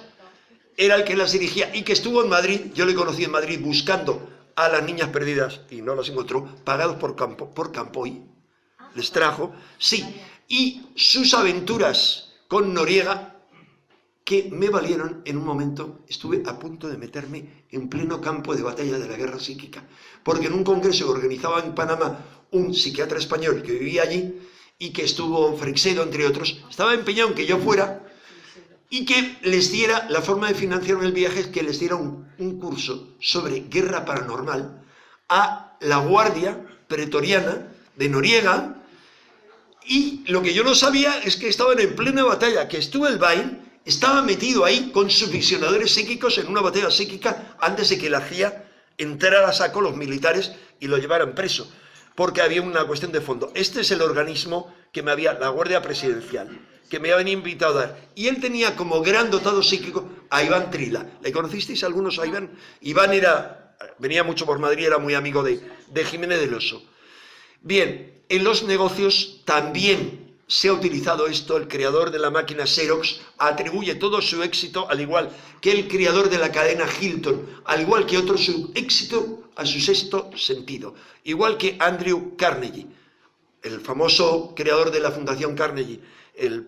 era el que las dirigía y que estuvo en Madrid, yo le conocí en Madrid buscando a las niñas perdidas y no las encontró, pagados por Campoy, les trajo, sí, y sus aventuras con Noriega, que me valieron en un momento, estuve a punto de meterme en pleno campo de batalla de la guerra psíquica, porque en un congreso que organizaba en Panamá un psiquiatra español que vivía allí y que estuvo Freixedo, entre otros, estaba empeñado en que yo fuera y que les diera, la forma de financiar el viaje es que les diera un curso sobre guerra paranormal a la Guardia Pretoriana de Noriega, y lo que yo no sabía es que estaban en plena batalla, que estaba metido ahí con sus visionadores psíquicos en una batalla psíquica antes de que la CIA entrara a saco los militares y lo llevaran preso, porque había una cuestión de fondo. Este es el organismo que me había, la Guardia Presidencial, que me habían invitado a dar. Y él tenía como gran dotado psíquico a Iván Trila. ¿Le conocisteis algunos a Iván? Iván venía mucho por Madrid, era muy amigo de Jiménez del Oso. Bien, en los negocios también se ha utilizado esto. El creador de la máquina Xerox atribuye todo su éxito, al igual que el creador de la cadena Hilton, al igual que otro su éxito, a su sexto sentido. Igual que Andrew Carnegie, el famoso creador de la Fundación Carnegie, el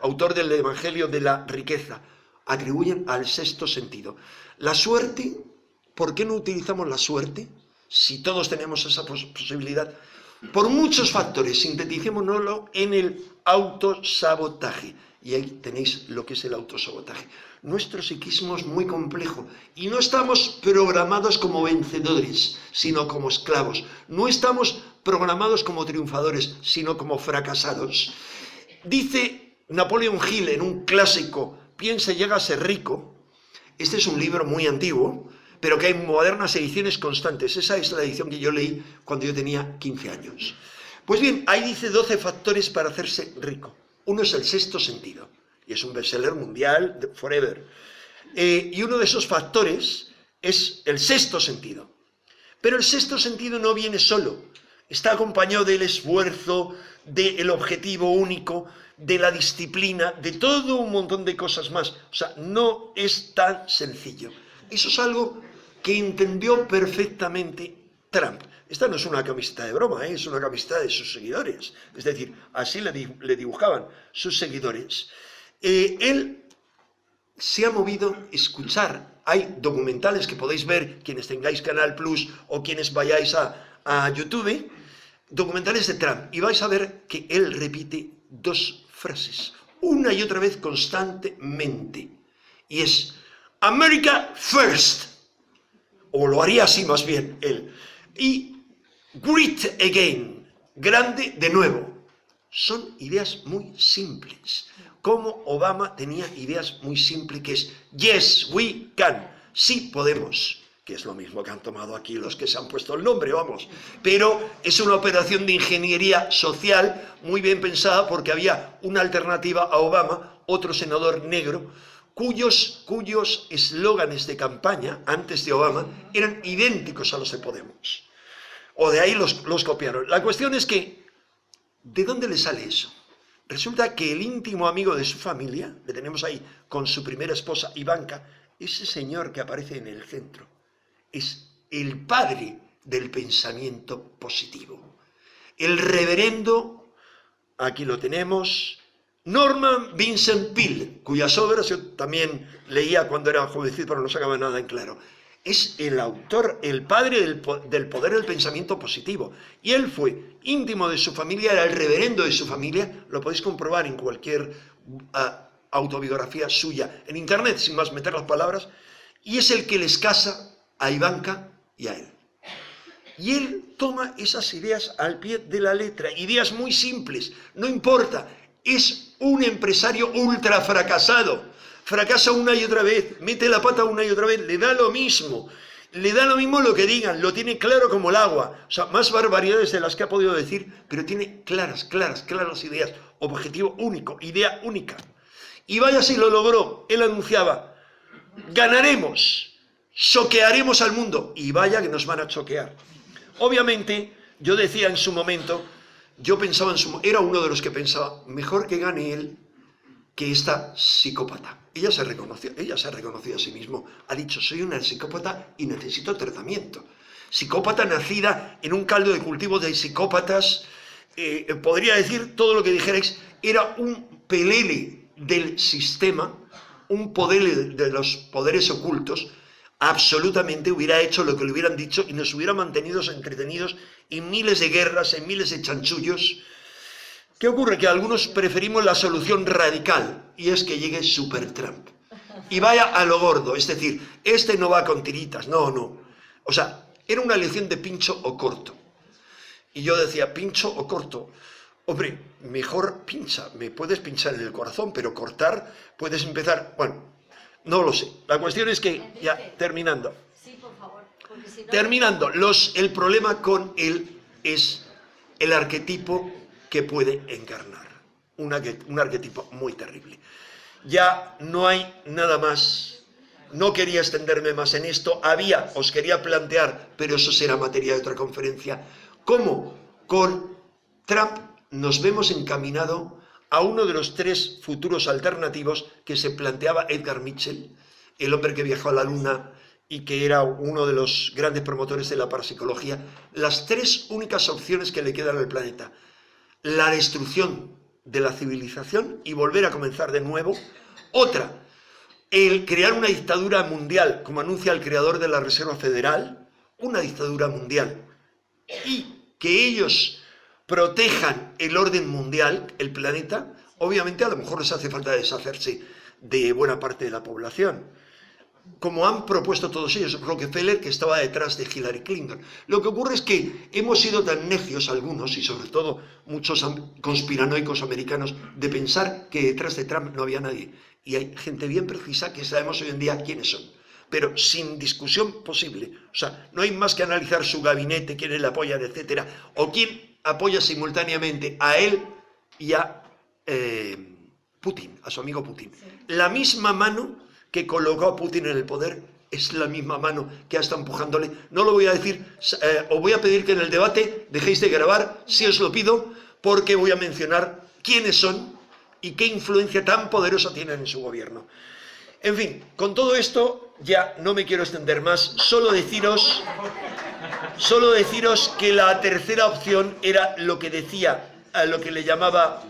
autor del Evangelio de la Riqueza, atribuyen al sexto sentido. La suerte, ¿por qué no utilizamos la suerte? Si todos tenemos esa posibilidad, por muchos factores, sinteticémonoslo en el autosabotaje. Y ahí tenéis lo que es el autosabotaje. Nuestro psiquismo es muy complejo y no estamos programados como vencedores, sino como esclavos. No estamos programados como triunfadores, sino como fracasados. Dice Napoleon Hill en un clásico, Piensa y llega a ser rico. Este es un libro muy antiguo, pero que hay modernas ediciones constantes. Esa es la edición que yo leí cuando yo tenía 15 años. Pues bien, ahí dice 12 factores para hacerse rico. Uno es el sexto sentido, y es un bestseller mundial, forever. Y uno de esos factores es el sexto sentido. Pero el sexto sentido no viene solo, está acompañado del esfuerzo, del objetivo único, de la disciplina, de todo un montón de cosas más. O sea, no es tan sencillo. Eso es algo que entendió perfectamente Trump. Esta no es una camiseta de broma, es una camiseta de sus seguidores. Es decir, así le dibujaban sus seguidores. Él se ha movido a escuchar. Hay documentales que podéis ver, quienes tengáis Canal Plus o quienes vayáis a YouTube, documentales de Trump. Y vais a ver que él repite dos frases, una y otra vez constantemente. Y es America First, o lo haría así más bien él, y Great Again, grande de nuevo. Son ideas muy simples, como Obama tenía ideas muy simples, que es Yes, we can, sí podemos, que es lo mismo que han tomado aquí los que se han puesto el nombre, vamos. Pero es una operación de ingeniería social muy bien pensada, porque había una alternativa a Obama, otro senador negro, cuyos eslóganes de campaña, antes de Obama, eran idénticos a los de Podemos. O de ahí los copiaron. La cuestión es que, ¿de dónde le sale eso? Resulta que el íntimo amigo de su familia, le tenemos ahí con su primera esposa, Ivanka, ese señor que aparece en el centro, es el padre del pensamiento positivo. El reverendo, aquí lo tenemos, Norman Vincent Peale, cuyas obras yo también leía cuando era jovencito, pero no sacaba nada en claro. Es el autor, el padre del poder del pensamiento positivo. Y él fue íntimo de su familia, era el reverendo de su familia. Lo podéis comprobar en cualquier autobiografía suya en internet, sin más meter las palabras. Y es el que les casa a Ivanka y a él. Y él toma esas ideas al pie de la letra, ideas muy simples, no importa. Es un empresario ultra fracasado. Fracasa una y otra vez, mete la pata una y otra vez, le da lo mismo lo que digan, lo tiene claro como el agua. O sea, más barbaridades de las que ha podido decir, pero tiene claras ideas, objetivo único, idea única. Y vaya si lo logró, él anunciaba, ganaremos, choquearemos al mundo, y vaya que nos van a choquear. Obviamente, yo decía en su momento, era uno de los que pensaba, mejor que gane él que esta psicópata. Ella se reconoció a sí mismo, ha dicho, soy una psicópata y necesito tratamiento. Psicópata nacida en un caldo de cultivo de psicópatas, podría decir todo lo que dijerais, era un pelele del sistema, un poder de los poderes ocultos, absolutamente hubiera hecho lo que le hubieran dicho y nos hubiera mantenido entretenidos en miles de guerras, en miles de chanchullos. ¿Qué ocurre? Que algunos preferimos la solución radical, y es que llegue Super Trump y vaya a lo gordo, es decir, este no va con tiritas, no. O sea, era una elección de pincho o corto. Y yo decía, pincho o corto. Hombre, mejor pincha, me puedes pinchar en el corazón, pero cortar, puedes empezar, bueno, no lo sé. La cuestión es que, ya terminando. Sí, por favor. Porque si no- Terminando, el problema con él es el arquetipo que puede encarnar. Un arquetipo muy terrible. Ya no hay nada más. No quería extenderme más en esto. Os quería plantear, pero eso será materia de otra conferencia, cómo con Trump nos vemos encaminado a uno de los 3 futuros alternativos que se planteaba Edgar Mitchell, el hombre que viajó a la Luna y que era uno de los grandes promotores de la parapsicología. Las 3 únicas opciones que le quedan al planeta: la destrucción de la civilización y volver a comenzar de nuevo. Otra, el crear una dictadura mundial, como anuncia el creador de la Reserva Federal, una dictadura mundial, y que ellos protejan el orden mundial, el planeta. Obviamente a lo mejor les hace falta deshacerse de buena parte de la población, como han propuesto todos ellos. Rockefeller, que estaba detrás de Hillary Clinton. Lo que ocurre es que hemos sido tan necios algunos, y sobre todo muchos conspiranoicos americanos, de pensar que detrás de Trump no había nadie. Y hay gente bien precisa que sabemos hoy en día quiénes son, pero sin discusión posible. O sea, no hay más que analizar su gabinete, quiénes le apoyan, etcétera, o quién apoya simultáneamente a él y a Putin, a su amigo Putin. La misma mano que colocó a Putin en el poder es la misma mano que ha estado empujándole. No lo voy a decir, os voy a pedir que en el debate dejéis de grabar, si os lo pido, porque voy a mencionar quiénes son y qué influencia tan poderosa tienen en su gobierno. En fin, con todo esto ya no me quiero extender más, solo deciros que la tercera opción era lo que decía, a lo que le llamaba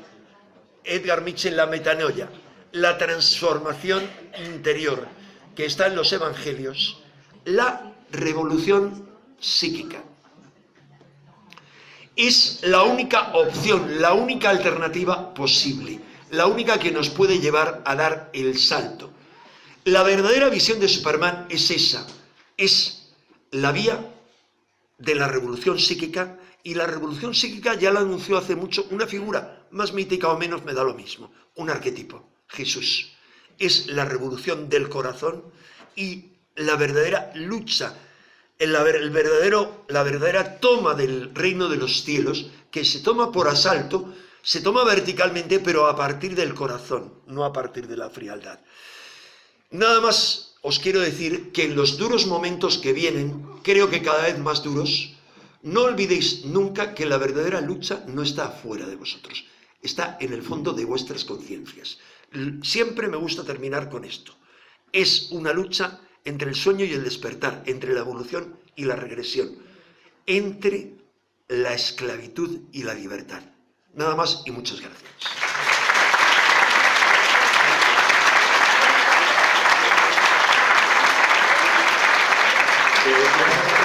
Edgar Mitchell la metanoia, la transformación interior que está en los evangelios, la revolución psíquica. Es la única opción, la única alternativa posible, la única que nos puede llevar a dar el salto. La verdadera visión de Superman es esa, es la vía de la revolución psíquica, y la revolución psíquica ya la anunció hace mucho una figura, más mítica o menos me da lo mismo, un arquetipo, Jesús. Es la revolución del corazón y la verdadera lucha, la verdadera toma del reino de los cielos, que se toma por asalto, se toma verticalmente, pero a partir del corazón, no a partir de la frialdad. Nada más os quiero decir que en los duros momentos que vienen, creo que cada vez más duros, no olvidéis nunca que la verdadera lucha no está afuera de vosotros, está en el fondo de vuestras conciencias. Siempre me gusta terminar con esto. Es una lucha entre el sueño y el despertar, entre la evolución y la regresión, entre la esclavitud y la libertad. Nada más y muchas gracias. Gracias.